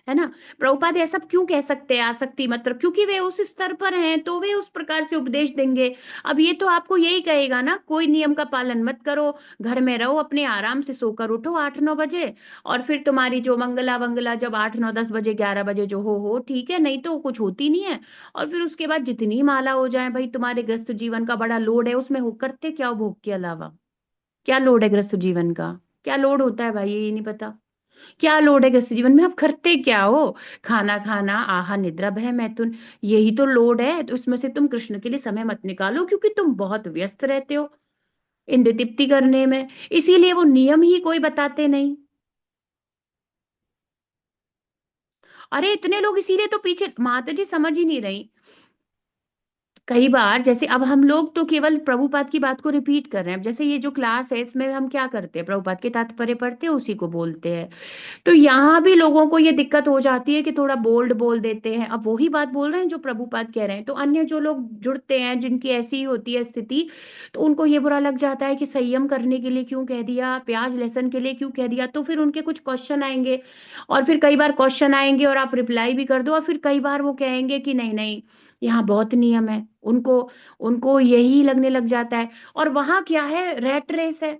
है ना? प्रभुपाद ऐसा क्यों कह सकते हैं आसक्ति मत रखो? क्योंकि वे उस स्तर पर हैं, तो वे उस प्रकार से उपदेश देंगे। अब ये तो आपको यही कहेगा ना, कोई नियम का पालन मत करो, घर में रहो, अपने आराम से सोकर उठो 8-9 बजे, और फिर तुम्हारी जो मंगला वंगला जब 8-9-10 बजे 11 बजे जो हो ठीक है, नहीं तो कुछ होती नहीं है। और फिर उसके बाद जितनी माला हो जाए भाई, तुम्हारे ग्रस्त जीवन का बड़ा लोड है, उसमें हो करते क्या हो भोग के अलावा? क्या लोड है ग्रस्त जीवन का? क्या लोड होता है भाई, ये नहीं पता? क्या लोड है गृहस्थ जीवन में? आप करते क्या हो? खाना खाना, आहा निद्रा भय मैथुन, यही तो लोड है। तो उसमें से तुम कृष्ण के लिए समय मत निकालो, क्योंकि तुम बहुत व्यस्त रहते हो। इंद्र तृप्ति करने में, इसीलिए वो नियम ही कोई बताते नहीं। अरे इतने लोग इसीलिए तो पीछे, माता जी समझ ही नहीं रही। कई बार जैसे अब हम लोग तो केवल प्रभुपाद की बात को रिपीट कर रहे हैं। अब जैसे ये जो क्लास है इसमें हम क्या करते हैं, प्रभुपाद के तात्पर्य पढ़ते हैं, उसी को बोलते हैं। तो यहाँ भी लोगों को ये दिक्कत हो जाती है कि थोड़ा बोल्ड बोल देते हैं। अब वही बात बोल रहे हैं जो प्रभुपाद कह रहे हैं, तो अन्य जो लोग जुड़ते हैं जिनकी ऐसी ही होती है स्थिति, तो उनको ये बुरा लग जाता है कि संयम करने के लिए क्यों कह दिया, प्याज लहसुन के लिए क्यों कह दिया। तो फिर उनके कुछ क्वेश्चन आएंगे, और फिर कई बार क्वेश्चन आएंगे और आप रिप्लाई भी कर दो, और फिर कई बार वो कहेंगे कि नहीं नहीं, यहाँ बहुत नियम है। उनको उनको यही लगने लग जाता है। और वहां क्या है, रेट रेस है।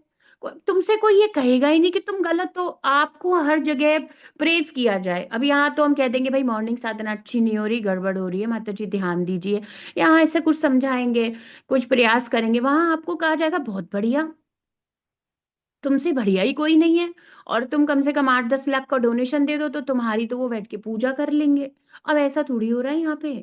तुमसे कोई ये कहेगा ही नहीं कि तुम गलत हो, आपको हर जगह प्रेज किया जाए। अब यहाँ तो हम कह देंगे भाई मॉर्निंग साधना अच्छी नहीं हो रही, गड़बड़ हो रही है, माता जी ध्यान दीजिए। यहाँ ऐसे कुछ समझाएंगे, कुछ प्रयास करेंगे, वहां आपको कहा जाएगा बहुत बढ़िया, तुमसे बढ़िया ही कोई नहीं है। और तुम कम से कम 8-10 लाख का डोनेशन दे दो तो तुम्हारी तो वो बैठ के पूजा कर लेंगे। अब ऐसा थोड़ी हो रहा है यहाँ पे,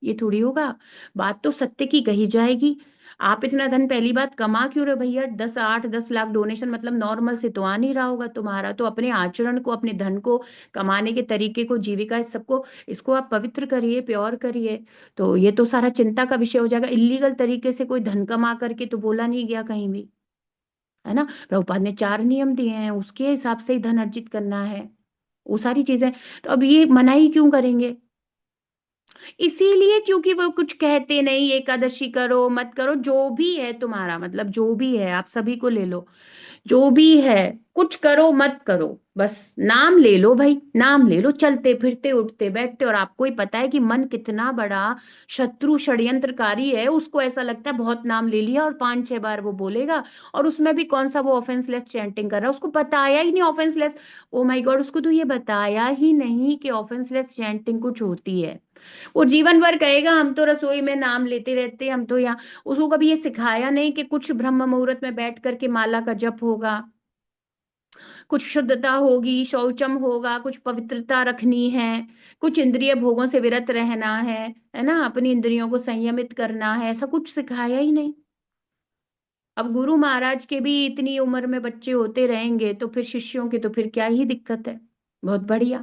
ये थोड़ी होगा। बात तो सत्य की कही जाएगी। आप इतना धन पहली बात कमा क्यों रहे हो भैया? 10, 8, 10 लाख डोनेशन मतलब नॉर्मल से तो आ नहीं रहा होगा तुम्हारा। तो अपने आचरण को, अपने धन को, कमाने के तरीके को, जीविका, इस सबको, इसको आप पवित्र करिए, प्योर करिए। तो ये तो सारा चिंता का विषय हो जाएगा। इलीगल तरीके से कोई धन कमा करके तो बोला नहीं गया कहीं भी, है ना। प्रभुपाद ने 4 नियम दिए हैं, उसके हिसाब से ही धन अर्जित करना है, वो सारी चीजें। तो अब ये मनाही क्यों करेंगे? इसीलिए क्योंकि वो कुछ कहते नहीं, एकादशी करो मत करो, जो भी है तुम्हारा मतलब, जो भी है आप सभी को ले लो, जो भी है, कुछ करो मत करो, बस नाम ले लो भाई, नाम ले लो, चलते फिरते उठते बैठते। और आपको ही पता है कि मन कितना बड़ा शत्रु षड्यंत्रकारी है। उसको ऐसा लगता है बहुत नाम ले लिया और 5-6 बार वो बोलेगा, और उसमें भी कौन सा वो ऑफेंसलेस चैंटिंग कर रहा है, उसको बताया ही नहीं ऑफेंसलेस। ओ माय गॉड, उसको तो ये बताया ही नहीं कि ऑफेंसलेस चैंटिंग कुछ होती है। वो जीवन भर कहेगा हम तो रसोई में नाम लेते रहते हैं, हम तो यहाँ। उसको कभी ये सिखाया नहीं कि कुछ ब्रह्म मुहूर्त में बैठ करके माला का जप होगा, कुछ शुद्धता होगी, शौचम होगा, कुछ पवित्रता रखनी है, कुछ इंद्रिय भोगों से विरत रहना है ना, अपनी इंद्रियों को संयमित करना है। ऐसा कुछ सिखाया ही नहीं। अब गुरु महाराज के भी इतनी उम्र में बच्चे होते रहेंगे, तो फिर शिष्यों की तो फिर क्या ही दिक्कत है। बहुत बढ़िया।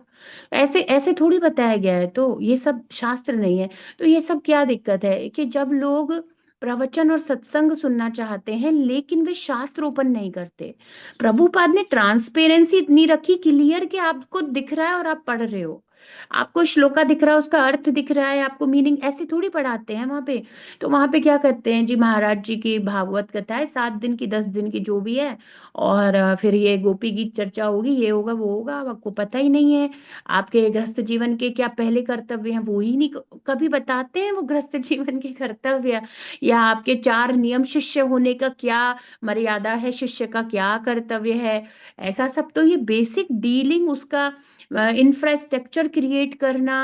ऐसे ऐसे थोड़ी बताया गया है, तो ये सब शास्त्र नहीं है। तो ये सब क्या दिक्कत है कि जब लोग प्रवचन और सत्संग सुनना चाहते हैं लेकिन वे शास्त्र ओपन नहीं करते। प्रभुपाद ने ट्रांसपेरेंसी इतनी रखी, क्लियर, कि आपको दिख रहा है और आप पढ़ रहे हो, आपको श्लोका दिख रहा है, उसका अर्थ दिख रहा है, आपको मीनिंग, ऐसे थोड़ी पढ़ाते हैं वहां पे। तो वहां पे क्या करते हैं जी, महाराज जी की भागवत कथा है, 7 दिन की, 10 दिन की, जो भी है। और फिर ये गोपी गीत चर्चा होगी, ये होगा वो होगा। अब आपको पता ही नहीं है आपके गृहस्थ जीवन के क्या पहले कर्तव्य हैं, वो ही नहीं कभी बताते हैं, वो गृहस्थ जीवन के कर्तव्य, या आपके 4 नियम, शिष्य होने का क्या मर्यादा है, शिष्य का क्या कर्तव्य है। ऐसा सब तो ये बेसिक डीलिंग, उसका इंफ्रास्ट्रक्चर क्रिएट करना,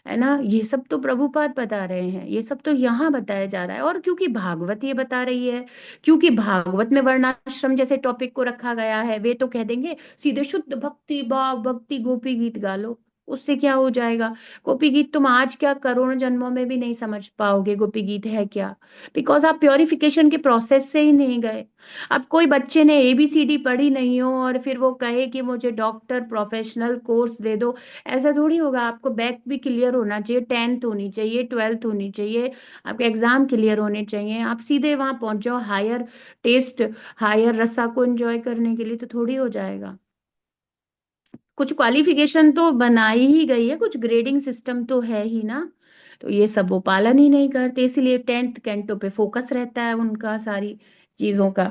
है ना, ये सब तो प्रभुपाद बता रहे हैं, ये सब तो यहाँ बताया जा रहा है। और क्योंकि भागवत ये बता रही है, क्योंकि भागवत में वर्णाश्रम जैसे टॉपिक को रखा गया है, वे तो कह देंगे सीधे शुद्ध भक्ति भाव भक्ति गोपी गीत गा लो, उससे क्या हो जाएगा। गोपी गीत तुम आज क्या करोड़ों जन्मों में भी नहीं समझ पाओगे गोपी गीत है क्या, बिकॉज आप प्योरिफिकेशन के प्रोसेस से ही नहीं गए। अब कोई बच्चे ने ABCD पढ़ी नहीं हो और फिर वो कहे कि मुझे डॉक्टर प्रोफेशनल कोर्स दे दो, ऐसा थोड़ी होगा। आपको बैक भी क्लियर होना चाहिए, 10th होनी चाहिए, 12th होनी चाहिए, आपके एग्जाम क्लियर होने चाहिए, आप सीधे वहां पहुंच जाओ हायर टेस्ट, हायर रसा को एंजॉय करने के लिए, तो थोड़ी हो जाएगा। कुछ क्वालिफिकेशन तो बनाई ही गई है, कुछ ग्रेडिंग सिस्टम तो है ही ना। तो ये सब वो पालन ही नहीं करते, इसीलिए 10th कैंटो पे फोकस रहता है उनका, सारी चीजों का।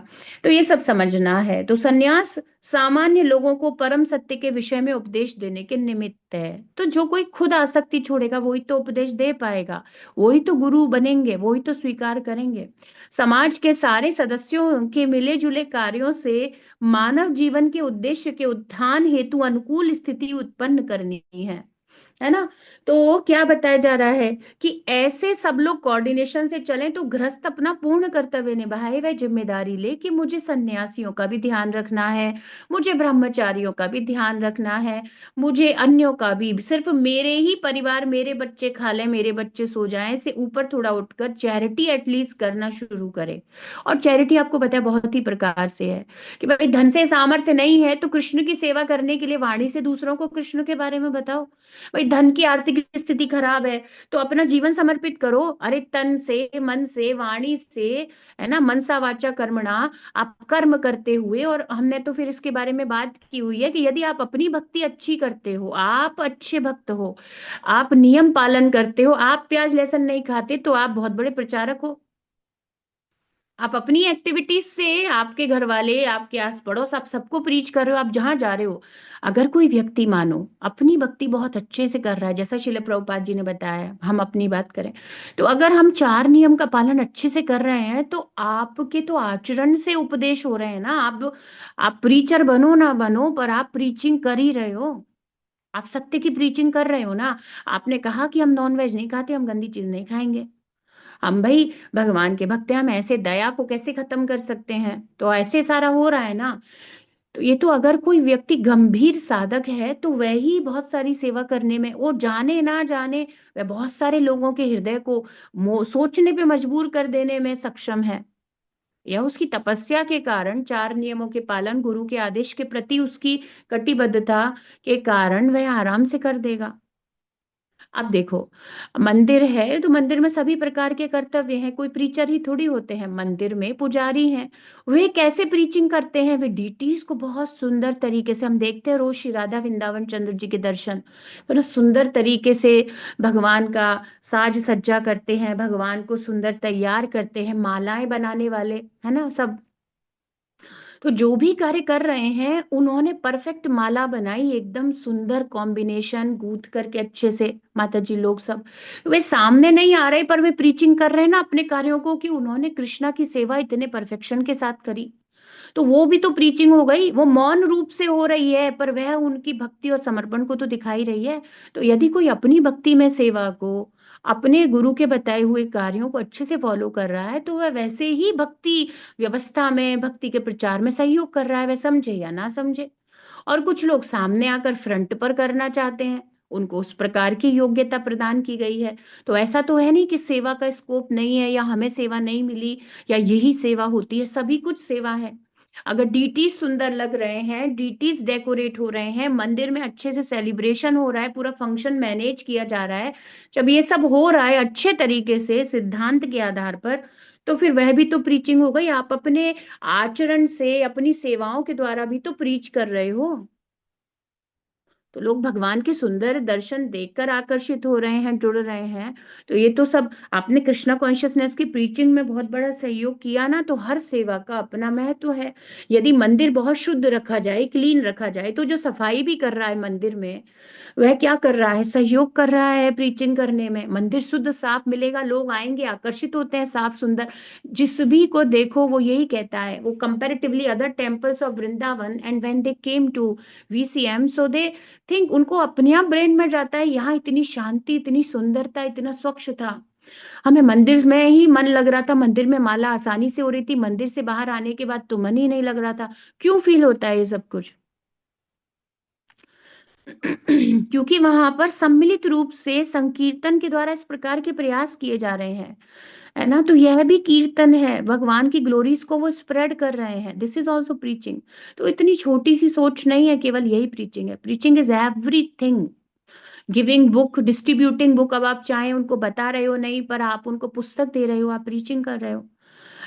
तो ये सब समझना है। तो सन्यास सामान्य लोगों को परम सत्य के विषय में उपदेश देने के निमित्त है। तो जो कोई खुद आसक्ति छोड़ेगा वही तो उपदेश दे पाएगा, वही तो गुरु बनेंगे, वही तो स्वीकार करेंगे। समाज के सारे सदस्यों के मिले जुले कार्यों से मानव जीवन के उद्देश्य के उत्थान हेतु अनुकूल स्थिति उत्पन्न करनी है। है ना। तो क्या बताया जा रहा है कि ऐसे सब लोग कोऑर्डिनेशन से चलें तो गृहस्थ अपना पूर्ण कर्तव्य निभाए, वह जिम्मेदारी ले कि मुझे सन्यासियों का भी ध्यान रखना है, मुझे ब्रह्मचारियों का भी ध्यान रखना है, मुझे अन्यों का भी, सिर्फ मेरे ही परिवार, मेरे बच्चे खा लें, मेरे बच्चे सो जाएं से ऊपर थोड़ा उठकर चैरिटी एटलीस्ट करना शुरू करे। और चैरिटी आपको पता है बहुत ही प्रकार से है कि भाई धन से सामर्थ्य नहीं है तो कृष्ण की सेवा करने के लिए वाणी से दूसरों को कृष्ण के बारे में बताओ। भाई धन की आर्थिक स्थिति खराब है तो अपना जीवन समर्पित करो, अरे तन से, मन से, वाणी से, है ना, मनसा वाचा कर्मणा, आप कर्म करते हुए। और हमने तो फिर इसके बारे में बात की हुई है कि यदि आप अपनी भक्ति अच्छी करते हो, आप अच्छे भक्त हो, आप नियम पालन करते हो, आप प्याज लहसुन नहीं खाते, तो आप बहुत बड़े प्रचारक हो। आप अपनी एक्टिविटीज से आपके घर वाले, आपके आस पड़ोस, आप सबको प्रीच कर रहे हो, आप जहां जा रहे हो। अगर कोई व्यक्ति मानो अपनी भक्ति बहुत अच्छे से कर रहा है, जैसा शिल प्रभुपाद जी ने बताया, हम अपनी बात करें तो अगर हम चार नियम का पालन अच्छे से कर रहे हैं तो आपके तो आचरण से उपदेश हो रहे हैं ना। आप प्रीचर बनो ना बनो, पर आप प्रीचिंग कर ही रहे हो, आप सत्य की प्रीचिंग कर रहे हो ना। आपने कहा कि हम नॉन वेज नहीं खाते, हम गंदी चीज नहीं खाएंगे, हम भाई भगवान के भक्त हैं, हम ऐसे दया को कैसे खत्म कर सकते हैं, तो ऐसे सारा हो रहा है ना। तो ये तो अगर कोई व्यक्ति गंभीर साधक है तो वह ही बहुत सारी सेवा करने में, वो जाने ना जाने वह बहुत सारे लोगों के हृदय को सोचने पे मजबूर कर देने में सक्षम है। यह उसकी तपस्या के कारण, चार नियमों के पालन, गुरु के आदेश के प्रति उसकी कटिबद्धता के कारण वह आराम से कर देगा। अब देखो, मंदिर है तो मंदिर में सभी प्रकार के कर्तव्य हैं, कोई प्रीचर ही थोड़ी होते हैं, मंदिर में पुजारी हैं। वे कैसे प्रीचिंग करते हैं, वे डीटीज को बहुत सुंदर तरीके से, हम देखते हैं रोज श्री राधा वृंदावन चंद्र जी के दर्शन, बड़ा सुंदर तरीके से भगवान का साज सज्जा करते हैं, भगवान को सुंदर तैयार करते हैं, मालाएं बनाने वाले, है ना, सब। तो जो भी कार्य कर रहे हैं उन्होंने परफेक्ट माला बनाई, एकदम सुंदर कॉम्बिनेशन गूंथ करके अच्छे से, माता जी लोग सब। वे सामने नहीं आ रहे पर वे प्रीचिंग कर रहे हैं ना अपने कार्यों को, कि उन्होंने कृष्णा की सेवा इतने परफेक्शन के साथ करी। तो वो भी तो प्रीचिंग हो गई, वो मौन रूप से हो रही है पर वह उनकी भक्ति और समर्पण को तो दिखाई रही है। तो यदि कोई अपनी भक्ति में सेवा को, अपने गुरु के बताए हुए कार्यों को अच्छे से फॉलो कर रहा है तो वह वैसे ही भक्ति व्यवस्था में, भक्ति के प्रचार में सहयोग कर रहा है, वह समझे या ना समझे। और कुछ लोग सामने आकर फ्रंट पर करना चाहते हैं, उनको उस प्रकार की योग्यता प्रदान की गई है। तो ऐसा तो है नहीं कि सेवा का स्कोप नहीं है या हमें सेवा नहीं मिली या यही सेवा होती है, सभी कुछ सेवा है। अगर डीटीज सुंदर लग रहे हैं, डीटीज डेकोरेट हो रहे हैं, मंदिर में अच्छे से सेलिब्रेशन हो रहा है, पूरा फंक्शन मैनेज किया जा रहा है, जब ये सब हो रहा है अच्छे तरीके से सिद्धांत के आधार पर, तो फिर वह भी तो प्रीचिंग हो गई। आप अपने आचरण से, अपनी सेवाओं के द्वारा भी तो प्रीच कर रहे हो। तो लोग भगवान के सुंदर दर्शन देखकर आकर्षित हो रहे हैं, जुड़ रहे हैं। तो ये तो सब आपने कृष्णा कॉन्शियसनेस की प्रीचिंग में बहुत बड़ा सहयोग किया ना, तो हर सेवा का अपना महत्व है। यदि मंदिर बहुत शुद्ध रखा जाए, क्लीन रखा जाए, तो जो सफाई भी कर रहा है मंदिर में, वह क्या कर रहा है, सहयोग कर रहा है प्रीचिंग करने में। मंदिर शुद्ध साफ मिलेगा, लोग आएंगे, आकर्षित होते हैं, साफ सुंदर। जिस भी को देखो वो यही कहता है, वो comparatively other temples of Vrindavan, and when they came to VCM, so they think, उनको अपने आप ब्रेन में जाता है यहाँ इतनी शांति, इतनी सुंदरता, इतना स्वच्छ था। हमें मंदिर में ही मन लग रहा था, मंदिर में माला आसानी से हो रही थी, मंदिर से बाहर आने के बाद तो मन ही नहीं लग रहा था। क्यों फील होता है ये सब कुछ? क्योंकि वहां पर सम्मिलित रूप से संकीर्तन के द्वारा इस प्रकार के प्रयास किए जा रहे हैं, है ना। तो यह भी कीर्तन है, भगवान की ग्लोरीज को वो स्प्रेड कर रहे हैं, दिस इज ऑल्सो प्रीचिंग। तो इतनी छोटी सी सोच नहीं है केवल यही प्रीचिंग है, preaching is everything. Giving book, distributing book, अब आप चाहे उनको बता रहे हो नहीं, पर आप उनको पुस्तक दे रहे हो, आप प्रीचिंग कर रहे हो,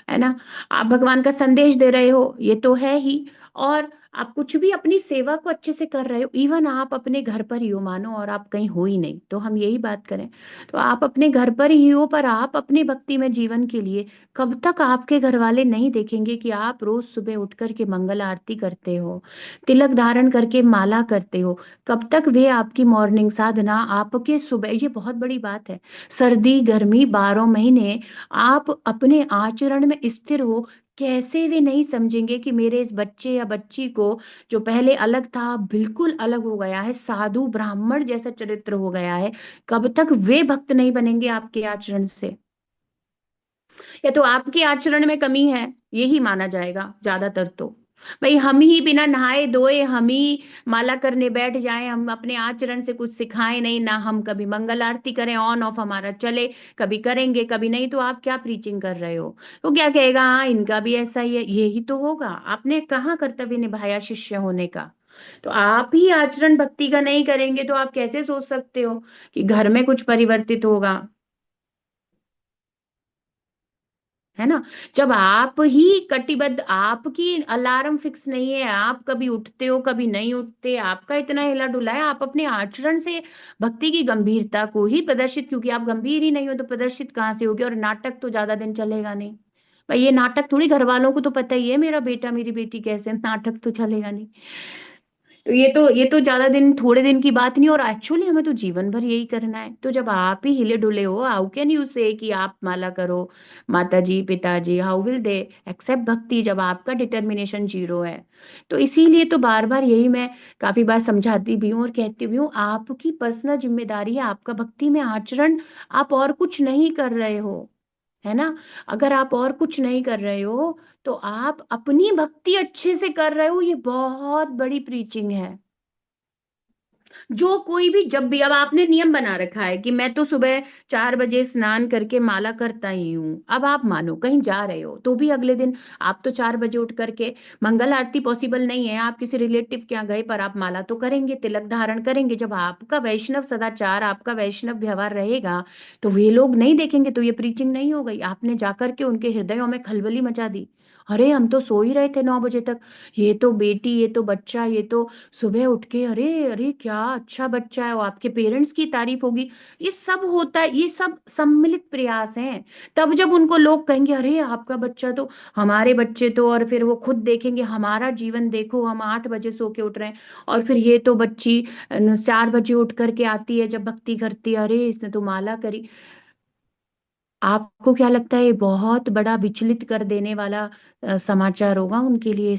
है ना। आप भगवान का संदेश दे रहे हो, ये तो है ही। और आप कुछ भी अपनी सेवा को अच्छे से कर रहे हो, इवन आप अपने घर पर ही हो मानो, और आप कहीं हो ही नहीं, तो हम यही बात करें, तो आप अपने घर पर ही हो, पर आप अपनी भक्ति में जीवन के लिए, कब तक आपके घर वाले नहीं देखेंगे कि आप रोज सुबह उठ करके मंगल आरती करते हो, तिलक धारण करके माला करते हो? कब तक वे आपकी मॉर्निंग साधना, आपके सुबह, ये बहुत बड़ी बात है, सर्दी गर्मी 12 महीने आप अपने आचरण में स्थिर हो, कैसे वे नहीं समझेंगे कि मेरे इस बच्चे या बच्ची को जो पहले अलग था बिल्कुल अलग हो गया है, साधु ब्राह्मण जैसा चरित्र हो गया है। कब तक वे भक्त नहीं बनेंगे आपके आचरण से? या तो आपके आचरण में कमी है, यही माना जाएगा ज्यादातर। तो भाई हम ही बिना नहाए धोए हम ही माला करने बैठ जाएं, हम अपने आचरण से कुछ सिखाएं नहीं ना, हम कभी मंगल आरती करें, ऑन ऑफ हमारा चले, कभी करेंगे कभी नहीं, तो आप क्या प्रीचिंग कर रहे हो? तो क्या कहेगा, हाँ इनका भी ऐसा ही है, यही तो होगा। आपने कहाँ कर्तव्य निभाया शिष्य होने का? तो आप ही आचरण भक्ति का नहीं करेंगे तो आप कैसे सोच सकते हो कि घर में कुछ परिवर्तित होगा? है ना? जब आप ही कटिबद्ध, आपकी अलार्म फिक्स नहीं है, आप कभी उठते हो कभी नहीं उठते, आपका इतना हिला डुला है, आप अपने आचरण से भक्ति की गंभीरता को ही प्रदर्शित, क्योंकि आप गंभीर ही नहीं हो तो प्रदर्शित कहाँ से होगी? और नाटक तो ज्यादा दिन चलेगा नहीं। भाई ये नाटक थोड़ी, घर वालों को तो पता ही है मेरा बेटा मेरी बेटी कैसे, नाटक तो चलेगा नहीं। तो ये तो ज्यादा दिन, थोड़े दिन की बात नहीं, और एक्चुअली हमें तो जीवन भर यही करना है। तो जब आप ही हिले डुले हो, हाउ कैन यू से कि आप माला करो, माता जी पिताजी, हाउ विल दे एक्सेप्ट भक्ति जब आपका डिटर्मिनेशन जीरो है? तो इसीलिए तो बार बार यही मैं काफी बार समझाती भी हूँ और कहती भी हूँ, आपकी पर्सनल जिम्मेदारी है आपका भक्ति में आचरण। आप और कुछ नहीं कर रहे हो, है ना? अगर आप और कुछ नहीं कर रहे हो तो आप अपनी भक्ति अच्छे से कर रहे हो, ये बहुत बड़ी प्रीचिंग है। जो कोई भी, जब भी, अब आपने नियम बना रखा है कि मैं तो सुबह 4 बजे स्नान करके माला करता ही हूँ, अब आप मानो कहीं जा रहे हो तो भी अगले दिन आप तो 4 बजे उठ करके, मंगल आरती पॉसिबल नहीं है, आप किसी रिलेटिव के यहाँ गए पर आप माला तो करेंगे, तिलक धारण करेंगे। जब आपका वैष्णव सदाचार, आपका वैष्णव व्यवहार रहेगा तो वे लोग नहीं देखेंगे, तो ये प्रीचिंग नहीं हो गई? आपने जाकर के उनके हृदयों में खलबली मचा दी। अरे हम तो सो ही रहे थे 9 बजे तक, ये तो बेटी, ये तो बच्चा, ये तो सुबह उठ के, अरे अरे क्या अच्छा बच्चा है, वो आपके पेरेंट्स की तारीफ होगी। ये सब होता है, ये सब सम्मिलित प्रयास हैं। तब जब उनको लोग कहेंगे अरे आपका बच्चा तो, हमारे बच्चे तो, और फिर वो खुद देखेंगे हमारा जीवन देखो, हम 8 बजे सो के उठ रहे हैं, और फिर ये तो बच्ची 4 बजे उठ करके आती है, जब भक्ति करती है, अरे इसने तो माला करी। आपको क्या लगता है ये बहुत बड़ा विचलित कर देने वाला समाचार होगा उनके लिए? ये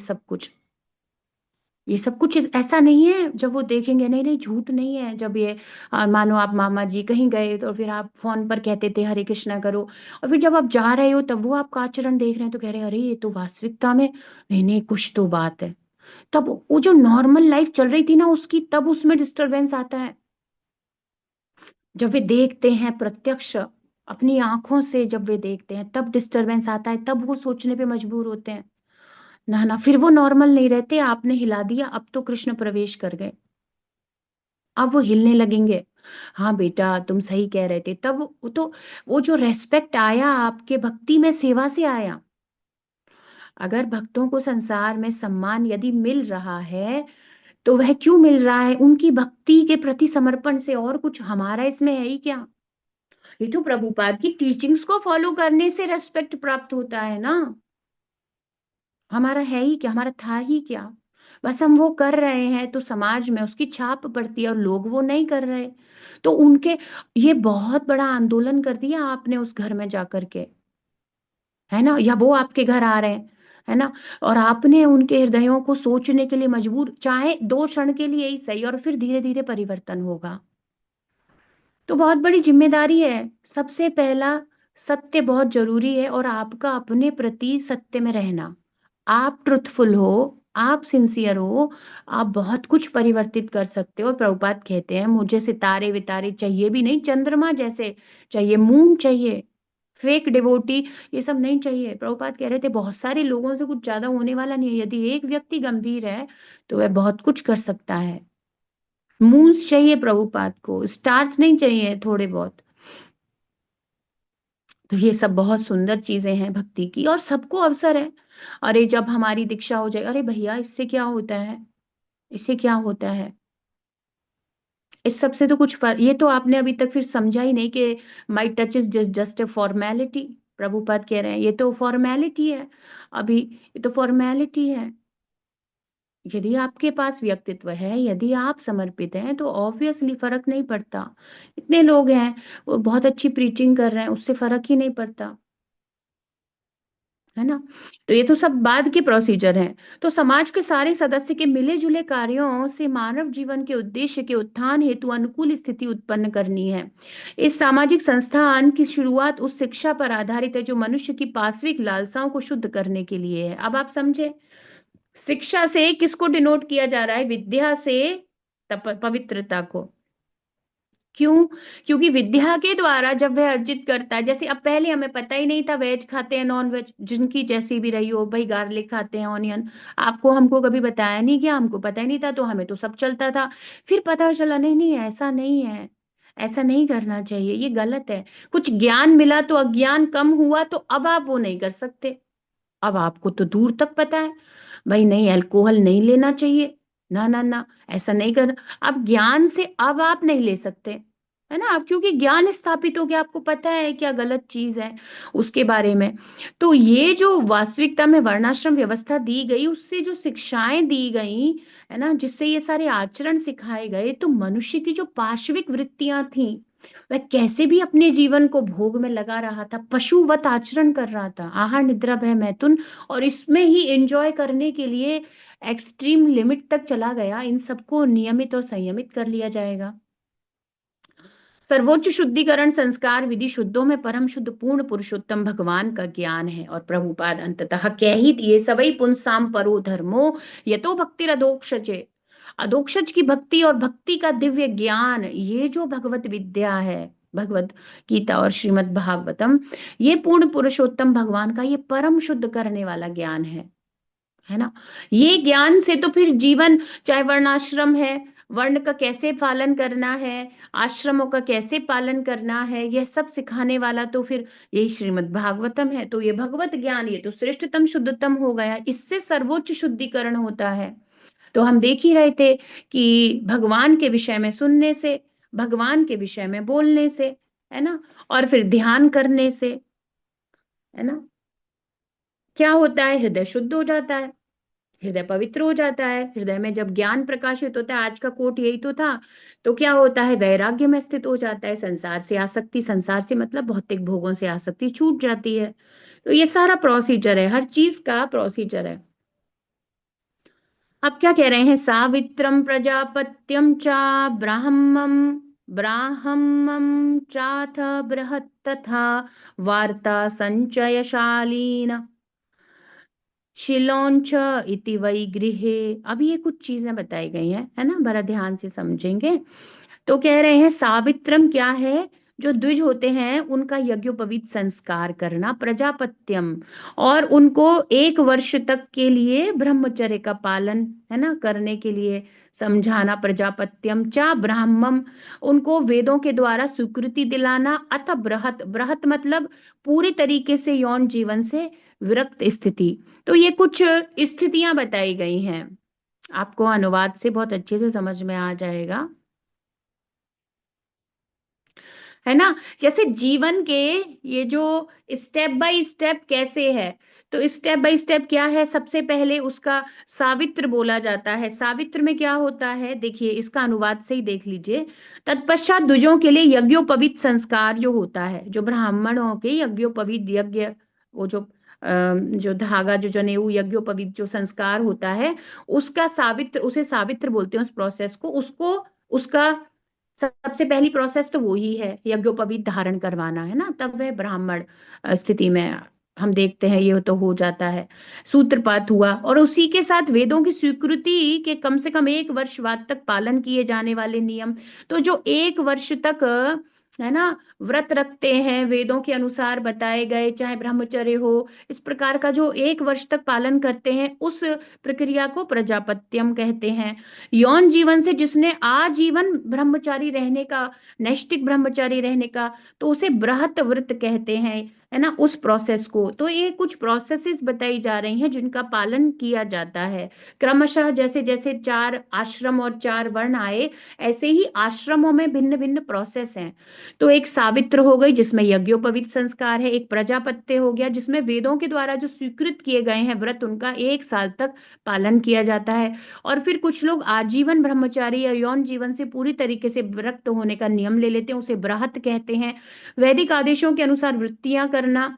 सब कुछ ऐसा नहीं है, जब वो देखेंगे, नहीं नहीं झूठ नहीं है। जब ये मानो आप मामा जी कहीं गए तो फिर आप फोन पर कहते थे हरे कृष्णा करो, और फिर जब आप जा रहे हो तब वो आपका आचरण देख रहे हैं तो कह रहे हैं अरे ये तो वास्तविकता में, नहीं नहीं कुछ तो बात है। तब वो जो नॉर्मल लाइफ चल रही थी ना उसकी, तब उसमें डिस्टरबेंस आता है। जब वे देखते हैं प्रत्यक्ष अपनी आंखों से, जब वे देखते हैं तब डिस्टरबेंस आता है, तब वो सोचने पे मजबूर होते हैं। ना ना, फिर वो नॉर्मल नहीं रहते, आपने हिला दिया, अब तो कृष्ण प्रवेश कर गए, अब वो हिलने लगेंगे। हाँ बेटा तुम सही कह रहे थे, तब वो तो, वो जो रेस्पेक्ट आया आपके भक्ति में, सेवा से आया। अगर भक्तों को संसार में सम्मान यदि मिल रहा है तो वह क्यों मिल रहा है? उनकी भक्ति के प्रति समर्पण से, और कुछ हमारा इसमें है ही क्या? ये तो प्रभुपाद की टीचिंग्स को फॉलो करने से रेस्पेक्ट प्राप्त होता है ना। हमारा है ही क्या, हमारा था ही क्या? बस हम वो कर रहे हैं तो समाज में उसकी छाप पड़ती है, और लोग वो नहीं कर रहे तो उनके, ये बहुत बड़ा आंदोलन कर दिया आपने उस घर में जाकर के, है ना? या वो आपके घर आ रहे हैं, है ना? और आपने उनके हृदयों को सोचने के लिए मजबूर, चाहे 2 क्षण के लिए ही सही, और फिर धीरे धीरे परिवर्तन होगा। तो बहुत बड़ी जिम्मेदारी है। सबसे पहला, सत्य बहुत जरूरी है, और आपका अपने प्रति सत्य में रहना। आप ट्रुथफुल हो, आप सिंसियर हो, आप बहुत कुछ परिवर्तित कर सकते हो। और प्रभुपाद कहते हैं मुझे सितारे वितारे चाहिए भी नहीं, चंद्रमा जैसे चाहिए, मून चाहिए, फेक डिवोटी ये सब नहीं चाहिए। प्रभुपाद कह रहे थे बहुत सारे लोगों से कुछ ज्यादा होने वाला नहीं है, यदि एक व्यक्ति गंभीर है तो वह बहुत कुछ कर सकता है। मून्स चाहिए प्रभुपाद को, स्टार्स नहीं चाहिए थोड़े बहुत। तो ये सब बहुत सुंदर चीजें हैं भक्ति की, और सबको अवसर है। अरे जब हमारी दीक्षा हो जाए, अरे भैया इससे क्या होता है, इससे क्या होता है? इस सब से तो कुछ ये तो आपने अभी तक फिर समझा ही नहीं कि my touch is just a formality. Prabhupada कह रहे हैं ये तो फॉर्मेलिटी है, अभी ये तो फॉर्मेलिटी है। यदि आपके पास व्यक्तित्व है, यदि आप समर्पित हैं, तो ऑब्वियसली फर्क नहीं पड़ता। इतने लोग हैं वो बहुत अच्छी प्रीचिंग कर रहे हैं, उससे फर्क ही नहीं पड़ता। है ना। तो ये तो सब बाद के प्रोसीजर हैं। तो समाज के सारे सदस्य के मिले जुले कार्यों से मानव जीवन के उद्देश्य के उत्थान हेतु अनुकूल स्थिति उत्पन्न करनी है। इस सामाजिक संस्थान की शुरुआत उस शिक्षा पर आधारित है जो मनुष्य की पाश्विक लालसाओं को शुद्ध करने के लिए है। अब आप समझे, शिक्षा से किसको डिनोट किया जा रहा है? विद्या से पवित्रता को। क्यों? क्योंकि विद्या के द्वारा जब वह अर्जित करता है, जैसे अब पहले हमें पता ही नहीं था वेज खाते हैं नॉन वेज, जिनकी जैसी भी रही हो भाई, गार्लिक खाते हैं, ऑनियन, आपको हमको कभी बताया नहीं, क्या हमको पता ही नहीं था, तो हमें तो सब चलता था। फिर पता चला नहीं नहीं ऐसा नहीं है, ऐसा नहीं करना चाहिए, ये गलत है। कुछ ज्ञान मिला तो अज्ञान कम हुआ, तो अब आप वो नहीं कर सकते। अब आपको तो दूर तक पता है भाई, नहीं अल्कोहल नहीं लेना चाहिए, ना ना ना, ऐसा नहीं करना। अब ज्ञान से अब आप नहीं ले सकते, है ना। अब क्योंकि ज्ञान स्थापित हो गया, आपको पता है क्या गलत चीज है उसके बारे में। तो ये जो वास्तविकता में वर्णाश्रम व्यवस्था दी गई, उससे जो शिक्षाएं दी गई, है ना, जिससे ये सारे आचरण सिखाए गए, तो मनुष्य की जो पाशविक वृत्तियां थी, वह कैसे भी अपने जीवन को भोग में लगा रहा था, पशुवत आचरण कर रहा था, आहार निद्रा भय मैथुन, और इसमें ही एंजॉय करने के लिए एक्सट्रीम लिमिट तक चला गया। इन सबको नियमित और संयमित कर लिया जाएगा। सर्वोच्च शुद्धिकरण संस्कार विधि शुद्धों में परम शुद्ध पूर्ण पुरुषोत्तम भगवान का ज्ञान है। और प्रभुपाद अंततः कह ही दिए, सवई पुंसाम परो धर्मो यतो भक्ति अधोक्षजे। अधोक्षज की भक्ति और भक्ति का दिव्य ज्ञान, ये जो भगवत विद्या है, भगवत गीता और श्रीमद् भागवतम, ये पूर्ण पुरुषोत्तम भगवान का ये परम शुद्ध करने वाला ज्ञान है ना। ये ज्ञान से तो फिर जीवन, चाहे वर्णाश्रम है, वर्ण का कैसे पालन करना है, आश्रमों का कैसे पालन करना है, यह सब सिखाने वाला तो फिर यही श्रीमद् भागवतम है। तो ये भगवत ज्ञान, ये तो श्रेष्ठतम शुद्धतम हो गया, इससे सर्वोच्च शुद्धिकरण होता है। तो हम देख ही रहे थे कि भगवान के विषय में सुनने से, भगवान के विषय में बोलने से, है ना, और फिर ध्यान करने से, है ना, क्या होता है? हृदय शुद्ध हो जाता है, हृदय पवित्र हो जाता है। हृदय में जब ज्ञान प्रकाशित होता है, आज का कोट यही तो था, तो क्या होता है? वैराग्य में स्थित हो जाता है, संसार से आसक्ति, संसार से मतलब भौतिक भोगों से आसक्ति छूट जाती है। तो ये सारा प्रोसीजर है, हर चीज का प्रोसीजर है। अब क्या कह रहे हैं? सावित्रम प्रजापत्यम चा ब्राह्मम ब्राह्मम चाथ बृहत् तथा वार्ता संचयशालीन शिलोंच इति वै गृहे। अब ये कुछ चीजें बताई गई हैं, है ना, बड़ा ध्यान से समझेंगे। तो कह रहे हैं सावित्रम क्या है? जो द्विज होते हैं उनका यज्ञोपवीत संस्कार करना, प्रजापत्यम, और उनको 1 वर्ष तक के लिए ब्रह्मचर्य का पालन, है ना, करने के लिए समझाना, प्रजापत्यम चा ब्राह्मम, उनको वेदों के द्वारा स्वीकृति दिलाना, अथ बृहत, बृहत मतलब पूरी तरीके से यौन जीवन से विरक्त स्थिति। तो ये कुछ स्थितियां बताई गई हैं, आपको अनुवाद से बहुत अच्छे से समझ में आ जाएगा, है ना। जैसे जीवन के ये जो स्टेप बाय स्टेप कैसे है, तो स्टेप बाय स्टेप क्या है? सबसे पहले उसका सावित्र बोला जाता है। सावित्र में क्या होता है, देखिए इसका अनुवाद से ही देख लीजिए। तत्पश्चात द्विजों के लिए यज्ञोपवीत संस्कार जो होता है, जो ब्राह्मणों के यज्ञोपवीत यज्ञ, वो जो धागा, जो जनेऊ, यज्ञोपवीत जो संस्कार होता है, उसका सावित्र, उसे सावित्र बोलते हैं उस प्रोसेस को, उसको, उसका सबसे पहली प्रोसेस तो वो ही है, यज्ञोपवीत धारण करवाना, है ना, तब वह ब्राह्मण स्थिति में हम देखते हैं ये तो हो जाता है। सूत्रपात हुआ, और उसी के साथ वेदों की स्वीकृति के कम से कम 1 वर्ष बाद तक पालन किए जाने वाले नियम। तो जो 1 वर्ष तक, है ना, व्रत रखते हैं, वेदों के अनुसार बताए गए, चाहे ब्रह्मचर्य हो, इस प्रकार का जो 1 वर्ष तक पालन करते हैं, उस प्रक्रिया को प्रजापत्यम कहते हैं। यौन जीवन से जिसने आजीवन ब्रह्मचारी रहने का, नैष्टिक ब्रह्मचारी रहने का, तो उसे बृहत व्रत कहते हैं, है ना, उस प्रोसेस को। तो ये कुछ प्रोसेसेस बताई जा रही हैं जिनका पालन किया जाता है क्रमशः। जैसे जैसे 4 आश्रम और 4 वर्ण आए, ऐसे ही आश्रमों में भिन्न भिन्न प्रोसेस हैं। तो एक सावित्र हो गई जिसमें यज्ञोपवीत संस्कार है, एक प्रजापत्य हो गया जिसमें वेदों के द्वारा जो स्वीकृत किए गए हैं व्रत, उनका 1 साल तक पालन किया जाता है। और फिर कुछ लोग आजीवन ब्रह्मचारी या यौन जीवन से पूरी तरीके से विरक्त होने का नियम ले लेते हैं, उसे बृहत कहते हैं। वैदिक आदेशों के अनुसार वृत्तियां करना,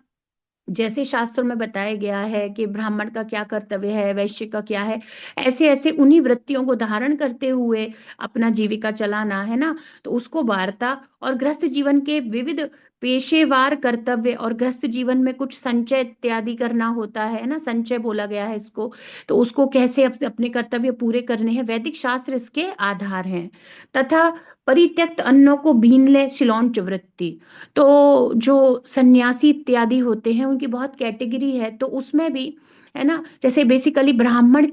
जैसे शास्त्रों में बताया गया है कि ब्राह्मण का क्या कर्तव्य है, वैश्य का क्या है, ऐसे ऐसे उन्हीं वृत्तियों को धारण करते हुए अपना जीविका चलाना है ना। तो उसको वार्ता और गृहस्थ जीवन के विविध पेशेवार कर्तव्य और गृहस्थ जीवन में कुछ संचय इत्यादि करना होता है ना, संचय बोला गया है इसको। तो उसको कैसे अपने कर्तव्य पूरे करने हैं, वैदिक शास्त्र इसके आधार हैं। तथा परित्यक्त अन्नों को बीन ले शिलौंच वृत्ति। तो जो सन्यासी इत्यादि होते हैं उनकी बहुत कैटेगरी है, तो उसमें भी है ना, जैसे बेसिकली ब्राह्मण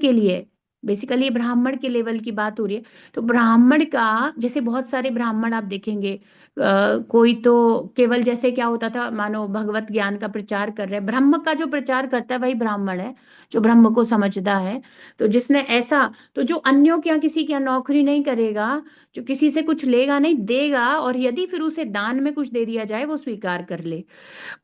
के लेवल की बात हो रही है। तो ब्राह्मण का जैसे बहुत सारे ब्राह्मण आप देखेंगे, कोई तो केवल जैसे क्या होता था, मानो भगवत ज्ञान का प्रचार कर रहे हैं, ब्रह्म का जो प्रचार करता है वही ब्राह्मण है, जो ब्रह्म को समझदा है। तो जिसने ऐसा, तो जो अन्यों के यहाँ किसी के यहाँ नौकरी नहीं करेगा, जो किसी से कुछ लेगा नहीं देगा, और यदि फिर उसे दान में कुछ दे दिया जाए वो स्वीकार कर ले।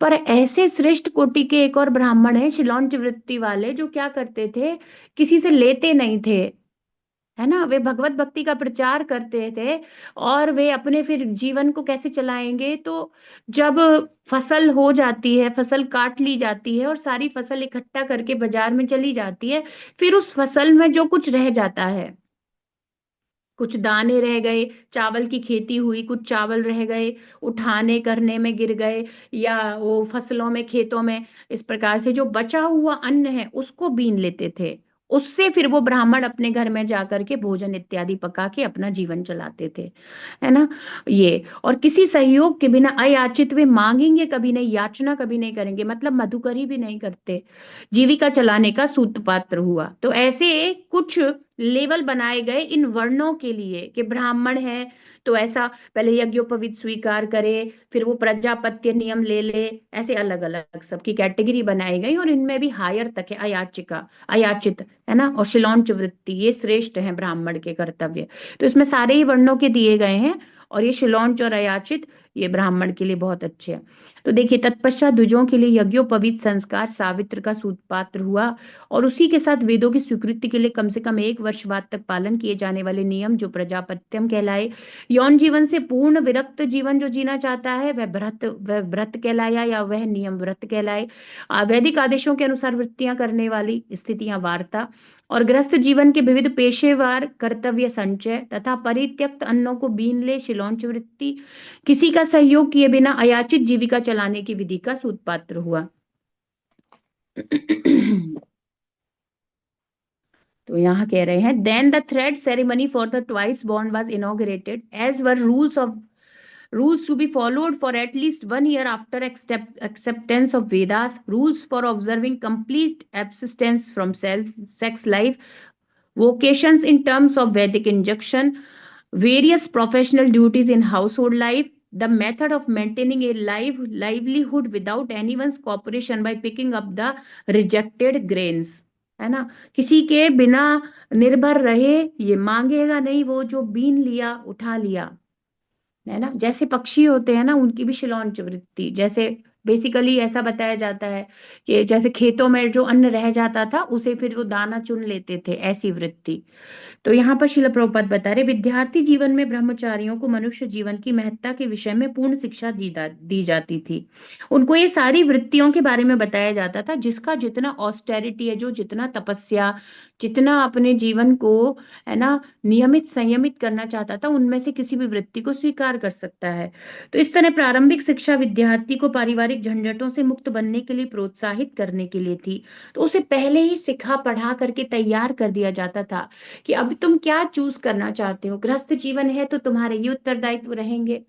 पर ऐसे श्रेष्ठ कोटि के एक और ब्राह्मण है शिलौंच वृत्ति वाले, जो क्या करते थे, किसी से लेते नहीं थे, है ना, वे भगवत भक्ति का प्रचार करते थे। और वे अपने फिर जीवन को कैसे चलाएंगे, तो जब फसल हो जाती है, फसल काट ली जाती है और सारी फसल इकट्ठा करके बाजार में चली जाती है, फिर उस फसल में जो कुछ रह जाता है, कुछ दाने रह गए, चावल की खेती हुई, कुछ चावल रह गए, उठाने करने में गिर गए, या वो फसलों में खेतों में, इस प्रकार से जो बचा हुआ अन्न है उसको बीन लेते थे। उससे फिर वो ब्राह्मण अपने घर में जाकर के भोजन इत्यादि पका के अपना जीवन चलाते थे, है ना। ये, और किसी सहयोग के बिना अयाचित वे मांगेंगे कभी नहीं, याचना कभी नहीं करेंगे, मतलब मधुकरी भी नहीं करते, जीविका चलाने का सूत्रपात्र हुआ। तो ऐसे कुछ लेवल बनाए गए इन वर्णों के लिए कि ब्राह्मण है तो ऐसा पहले यज्ञोपवीत स्वीकार करे, फिर वो प्रजापत्य नियम ले ले, ऐसे अलग अलग सबकी कैटेगरी बनाई गई, और इनमें भी हायर तक है अयाचिका, अयाचित, है ना, और शिलौंच वृत्ति, ये श्रेष्ठ है ब्राह्मण के कर्तव्य। तो इसमें सारे ही वर्णों के दिए गए हैं, और ये शिलौंच और अयाचित ये ब्राह्मण के लिए बहुत अच्छे हैं। तो देखिए, तत्पश्चात द्विजों के लिए यज्ञोपवीत संस्कार सावित्र का सूतपात्र हुआ, और उसी के साथ वेदों की स्वीकृति के लिए कम से कम 1 वर्ष बाद तक पालन किए जाने वाले नियम जो प्रजापत्यम कहलाए। यौन जीवन से पूर्ण विरक्त जीवन जो जीना चाहता है वह व्रत कहलाया, या वह नियम व्रत कहलाए। वैदिक आदेशों के अनुसार वृत्तियां करने वाली स्थितियां वार्ता, और गृहस्थ जीवन के विविध पेशेवर कर्तव्य संचय, तथा परित्यक्त अन्नों को बीन ले शिलौंच वृत्ति, किसी का सहयोग किए बिना अयाचित जीविका चलाने की विधि का सूतपात्र हुआ। तो यहाँ कह रहे हैं, then the thread ceremony for the twice born was inaugurated, as were rules to be followed for at least 1 year after acceptance of Vedas, rules for observing complete abstinence from sex life, vocations in terms of Vedic injunction, various professional duties in household life, the method of maintaining a livelihood without anyone's cooperation by picking up the rejected grains, है ना, किसी के बिना निर्भर रहे, ये मांगेगा नहीं, वो जो बीन लिया उठा लिया, है ना, जैसे पक्षी होते हैं ना, उनकी भी शिलौंच वृत्ति, जैसे बेसिकली ऐसा बताया जाता है कि जैसे खेतों में जो अन्न रह जाता था उसे फिर वो दाना चुन लेते थे, ऐसी वृत्ति। तो यहाँ पर शिल प्रभुपाद बता रहे, विद्यार्थी जीवन में ब्रह्मचारियों को मनुष्य जीवन की महत्ता के विषय में पूर्ण शिक्षा दी जाती थी। उनको ये सारी वृत्तियों के बारे में बताया जाता था, जिसका जितना ऑस्टेरिटी है, जो जितना तपस्या, जितना अपने जीवन को, है ना, नियमित संयमित करना चाहता था, उनमें से किसी भी वृत्ति को स्वीकार कर सकता है। तो इस तरह प्रारंभिक शिक्षा विद्यार्थी को पारिवारिक झंझटों से मुक्त बनने के लिए प्रोत्साहित करने के लिए थी। तो उसे पहले ही सिखा पढ़ा करके तैयार कर दिया जाता था कि अब तुम क्या चूज करना चाहते हो। गृहस्थ जीवन है तो तुम्हारे ये उत्तरदायित्व रहेंगे,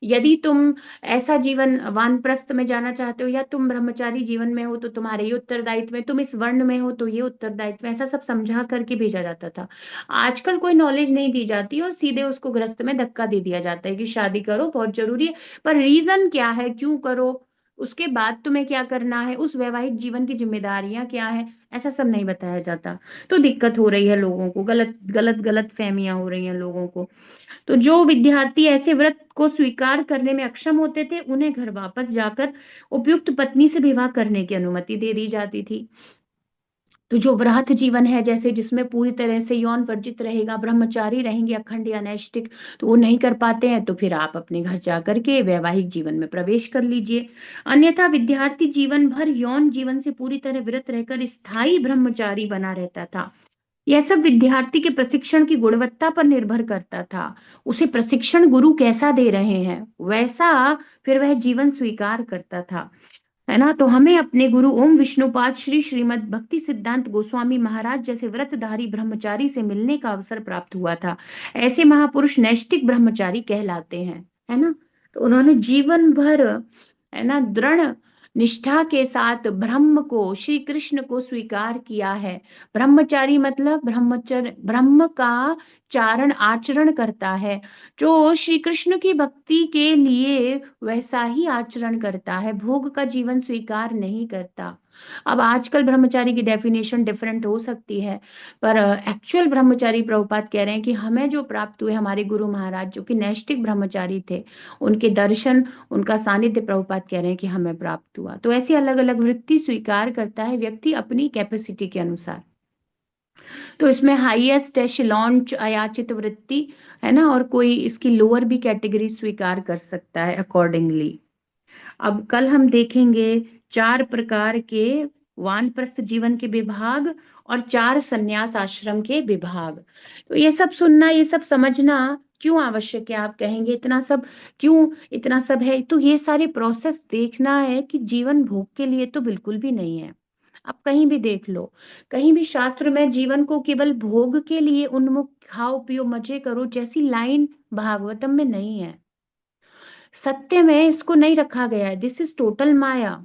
यदि तुम ऐसा जीवन वानप्रस्थ में जाना चाहते हो, या तुम ब्रह्मचारी जीवन में हो तो तुम्हारे ये उत्तरदायित्व है, तुम इस वर्ण में हो तो ये उत्तरदायित्व है, ऐसा सब समझा करके भेजा जाता था। आजकल कोई नॉलेज नहीं दी जाती और सीधे उसको गृहस्थ में धक्का दे दिया जाता है कि शादी करो, बहुत जरूरी है, पर रीजन क्या है, क्यों करो, उसके बाद तुम्हें क्या करना है, उस वैवाहिक जीवन की जिम्मेदारियां क्या है, ऐसा सब नहीं बताया जाता। तो दिक्कत हो रही है लोगों को, गलत फहमियां हो रही हैं लोगों को। तो जो विद्यार्थी ऐसे व्रत को स्वीकार करने में अक्षम होते थे, उन्हें घर वापस जाकर उपयुक्त पत्नी से विवाह करने की अनुमति दे दी जाती थी। तो जो वृहत जीवन है, जैसे जिसमें पूरी तरह से यौन वर्जित रहेगा, ब्रह्मचारी रहेंगे, अखंड या नैष्टिक, तो वो नहीं कर पाते हैं, तो फिर आप अपने घर जा करके वैवाहिक जीवन में प्रवेश कर लीजिए। अन्यथा विद्यार्थी जीवन भर यौन जीवन से पूरी तरह विरत रहकर स्थायी ब्रह्मचारी बना रहता था। यह सब विद्यार्थी के प्रशिक्षण की गुणवत्ता पर निर्भर करता था। उसे प्रशिक्षण गुरु कैसा दे रहे हैं, वैसा फिर वह जीवन स्वीकार करता था, है ना। तो हमें अपने गुरु ओम विष्णुपाद श्री श्रीमद भक्ति सिद्धांत गोस्वामी महाराज जैसे व्रतधारी ब्रह्मचारी से मिलने का अवसर प्राप्त हुआ था। ऐसे महापुरुष नैष्टिक ब्रह्मचारी कहलाते हैं, है ना। तो उन्होंने जीवन भर, है ना, दृढ़ निष्ठा के साथ ब्रह्म को, श्री कृष्ण को स्वीकार किया है। ब्रह्मचारी मतलब ब्रह्मचर्य, ब्रह्म का चारण आचरण करता है, जो श्री कृष्ण की भक्ति के लिए वैसा ही आचरण करता है, भोग का जीवन स्वीकार नहीं करता। अब आजकल ब्रह्मचारी की डेफिनेशन डिफरेंट हो सकती है, पर एक्चुअल ब्रह्मचारी प्रभुपाद कह रहे हैं कि हमें जो प्राप्त हुए, हमारे गुरु महाराज जो कि नैष्टिक ब्रह्मचारी थे, उनके दर्शन, उनका सानिध्य प्रभुपाद कह रहे हैं कि हमें प्राप्त हुआ। तो ऐसी अलग अलग वृत्ति स्वीकार करता है व्यक्ति अपनी कैपेसिटी के अनुसार। तो इसमें हाईएस्ट है शिलॉन्च अयाचित वृत्ति, है ना, और कोई इसकी लोअर भी कैटेगरी स्वीकार कर सकता है अकॉर्डिंगली। अब कल हम देखेंगे 4 प्रकार के वानप्रस्थ जीवन के विभाग और 4 संन्यास आश्रम के विभाग। तो ये सब सुनना, ये सब समझना क्यों आवश्यक है, आप कहेंगे इतना सब क्यों, इतना सब है। तो ये सारे प्रोसेस देखना है कि जीवन भोग के लिए तो बिल्कुल भी नहीं है। आप कहीं भी देख लो, कहीं भी शास्त्र में जीवन को केवल भोग के लिए उन्मुख, खाओ पियो मजे करो जैसी लाइन भागवतम में नहीं है। सत्य में इसको नहीं रखा गया है। दिस इज टोटल माया,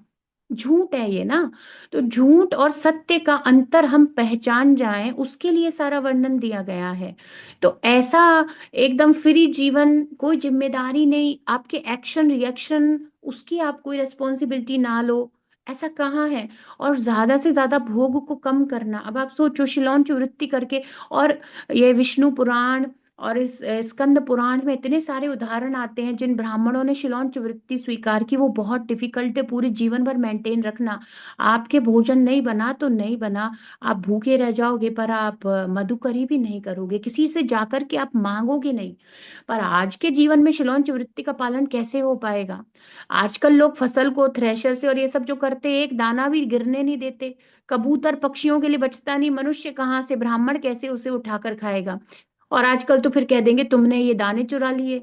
झूठ है ये ना। तो झूठ और सत्य का अंतर हम पहचान जाएं, उसके लिए सारा वर्णन दिया गया है। तो ऐसा एकदम फ्री जीवन, कोई जिम्मेदारी नहीं, आपके एक्शन रिएक्शन उसकी आप कोई रिस्पॉन्सिबिलिटी ना लो, ऐसा कहाँ है। और ज्यादा से ज्यादा भोग को कम करना। अब आप सोचो, शिलौंच वृत्ति करके, और ये विष्णु पुराण और इस स्कंद पुराण में इतने सारे उदाहरण आते हैं जिन ब्राह्मणों ने शिलौंच वृत्ति स्वीकार की। वो बहुत डिफिकल्ट है पूरे जीवन भर मेंटेन रखना। आपके भोजन नहीं बना तो नहीं बना, आप भूखे रह जाओगे, पर आप मधुकरी भी नहीं करोगे, किसी से जाकर के आप मांगोगे नहीं। पर आज के जीवन में शिलौंच वृत्ति का पालन कैसे हो पाएगा। आजकल लोग फसल को थ्रेशर से और ये सब जो करते हैं, एक दाना भी गिरने नहीं देते। कबूतर पक्षियों के लिए बचता नहीं, मनुष्य कहाँ से, ब्राह्मण कैसे उसे उठाकर खाएगा। और आजकल तो फिर कह देंगे तुमने ये दाने चुरा लिए,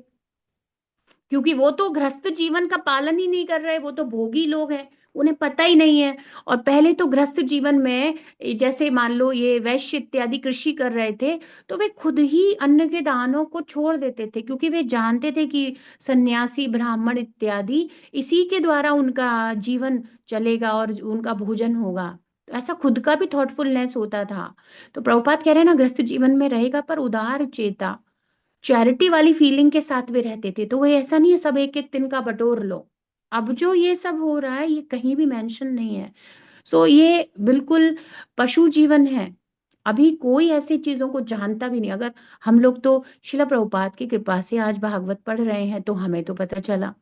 क्योंकि वो तो गृहस्थ जीवन का पालन ही नहीं कर रहे, वो तो भोगी लोग हैं, उन्हें पता ही नहीं है। और पहले तो गृहस्थ जीवन में, जैसे मान लो ये वैश्य इत्यादि कृषि कर रहे थे, तो वे खुद ही अन्न के दानों को छोड़ देते थे, क्योंकि वे जानते थे कि सन्यासी ब्राह्मण इत्यादि इसी के द्वारा उनका जीवन चलेगा और उनका भोजन होगा। तो ऐसा खुद का भी थॉटफुलनेस होता था। तो प्रभुपाद कह रहे हैं ना, गृहस्थ जीवन में रहेगा पर उदार चेता, चैरिटी वाली फीलिंग के साथ वे रहते थे। तो वो ऐसा नहीं है सब एक एक दिन का बटोर लो। अब जो ये सब हो रहा है, ये कहीं भी मेंशन नहीं है। सो ये बिल्कुल पशु जीवन है। अभी कोई ऐसी चीजों को जानता भी नहीं। अगर हम लोग तो शिला प्रभुपाद की कृपा से आज भागवत पढ़ रहे हैं, तो हमें तो पता चला।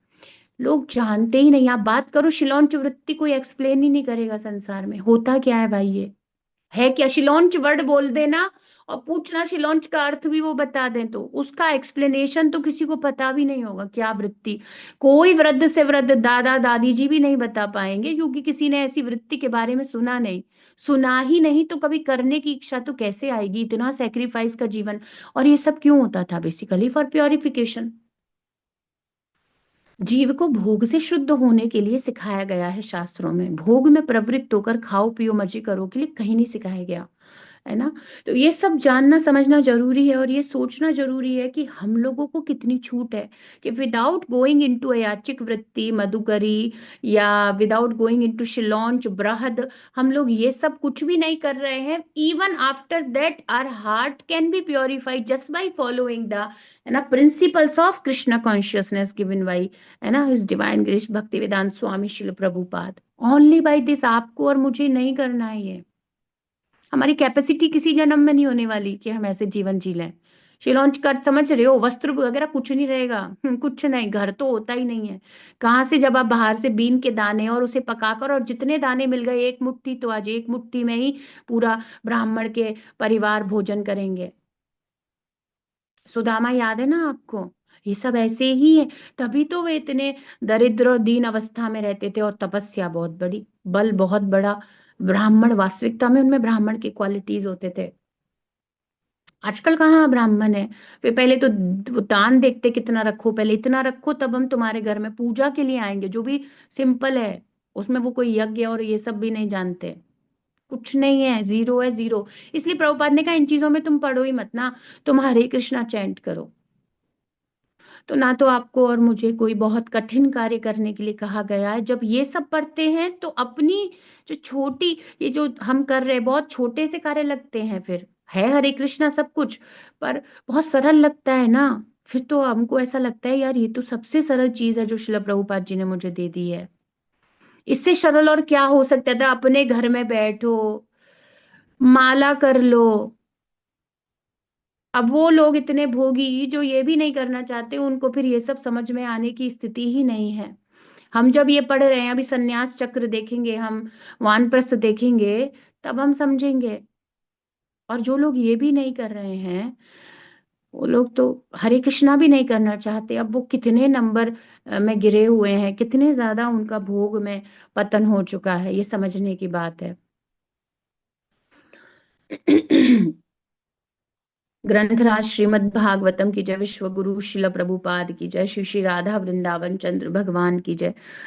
लोग जानते ही नहीं। आप बात करो शिलौंच वृत्ति, कोई एक्सप्लेन ही नहीं करेगा संसार में होता क्या है भाई। ये है क्या, शिलौंच वर्ड बोल देना और पूछना शिलौंच का अर्थ भी वो बता दें, तो उसका एक्सप्लेनेशन तो किसी को पता भी नहीं होगा क्या वृत्ति। कोई वृद्ध से वृद्ध दादा दादी जी भी नहीं बता पाएंगे, क्योंकि किसी ने ऐसी वृत्ति के बारे में सुना नहीं। सुना ही नहीं तो कभी करने की इच्छा तो कैसे आएगी, इतना सेक्रीफाइस का जीवन। और ये सब क्यों होता था, बेसिकली फॉर प्योरिफिकेशन। जीव को भोग से शुद्ध होने के लिए सिखाया गया है शास्त्रों में। भोग में प्रवृत्त होकर खाओ पियो मजे करो के लिए कहीं नहीं सिखाया गया, है ना। तो ये सब जानना समझना जरूरी है, और ये सोचना जरूरी है कि हम लोगों को कितनी छूट है कि विदाउट गोइंग इनटू अयाचिक वृत्ति मधुकरी, या विदाउट गोइंग इनटू शिलौंच बृहद, हम लोग ये सब कुछ भी नहीं कर रहे हैं। Even after that our heart can be purified just by following the, है ना, principles of Krishna consciousness given by, है ना, हिज डिवाइन ग्रेस भक्ति वेदांत स्वामी शिल प्रभुपाद। ओनली बाय दिस, आपको और मुझे नहीं करना है ये। हमारी कैपेसिटी किसी जन्म में नहीं होने वाली कि हम ऐसे जीवन जी लें। शिलॉन्च कट समझ रहे हो, वस्त्र वगैरह कुछ नहीं रहेगा। कुछ नहीं, घर तो होता ही नहीं है। कहाँ से, जब आप बाहर से बीन के दाने और उसे पकाकर, और जितने दाने मिल गए एक मुट्ठी, तो आज एक मुट्ठी में ही पूरा ब्राह्मण के परिवार भोजन करेंगे। सुदामा याद है ना आपको? ये सब ऐसे ही है। तभी तो वे इतने दरिद्र और दीन अवस्था में रहते थे, और तपस्या बहुत बड़ी, बल बहुत बड़ा। ब्राह्मण वास्तविकता में, उनमें ब्राह्मण की क्वालिटीज होते थे। आजकल कहाँ ब्राह्मण है? वे पहले तो दान देखते, कितना रखो, पहले इतना रखो तब हम तुम्हारे घर में पूजा के लिए आएंगे, जो भी सिंपल है। उसमें वो कोई यज्ञ और ये सब भी नहीं जानते। कुछ नहीं है, जीरो है, जीरो। इसलिए प्रभुपाद ने कहा इन चीजों में तुम पढ़ो ही मत ना, तुम हरे कृष्णा चैंट करो। तो ना तो आपको और मुझे कोई बहुत कठिन कार्य करने के लिए कहा गया है। जब ये सब पढ़ते हैं तो अपनी जो छोटी, ये जो हम कर रहे हैं, बहुत छोटे से कार्य लगते हैं, फिर है हरे कृष्णा सब कुछ, पर बहुत सरल लगता है ना। फिर तो हमको ऐसा लगता है यार, ये तो सबसे सरल चीज है जो शिला प्रभुपाद जी ने मुझे दे दी है। इससे सरल और क्या हो सकता था? अपने घर में बैठो, माला कर लो। अब वो लोग इतने भोगी जो ये भी नहीं करना चाहते, उनको फिर ये सब समझ में आने की स्थिति ही नहीं है। हम जब ये पढ़ रहे हैं, अभी संन्यास चक्र देखेंगे हम, वानप्रस्थ देखेंगे, तब हम समझेंगे। और जो लोग ये भी नहीं कर रहे हैं, वो लोग तो हरे कृष्णा भी नहीं करना चाहते। अब वो कितने नंबर में गिरे हुए हैं, कितने ज्यादा उनका भोग में पतन हो चुका है, ये समझने की बात है। ग्रंथराज श्रीमद् भागवतम की जय, विश्व गुरु शिल प्रभुपाद की जय, श्री श्री राधा वृंदावन चंद्र भगवान की जय।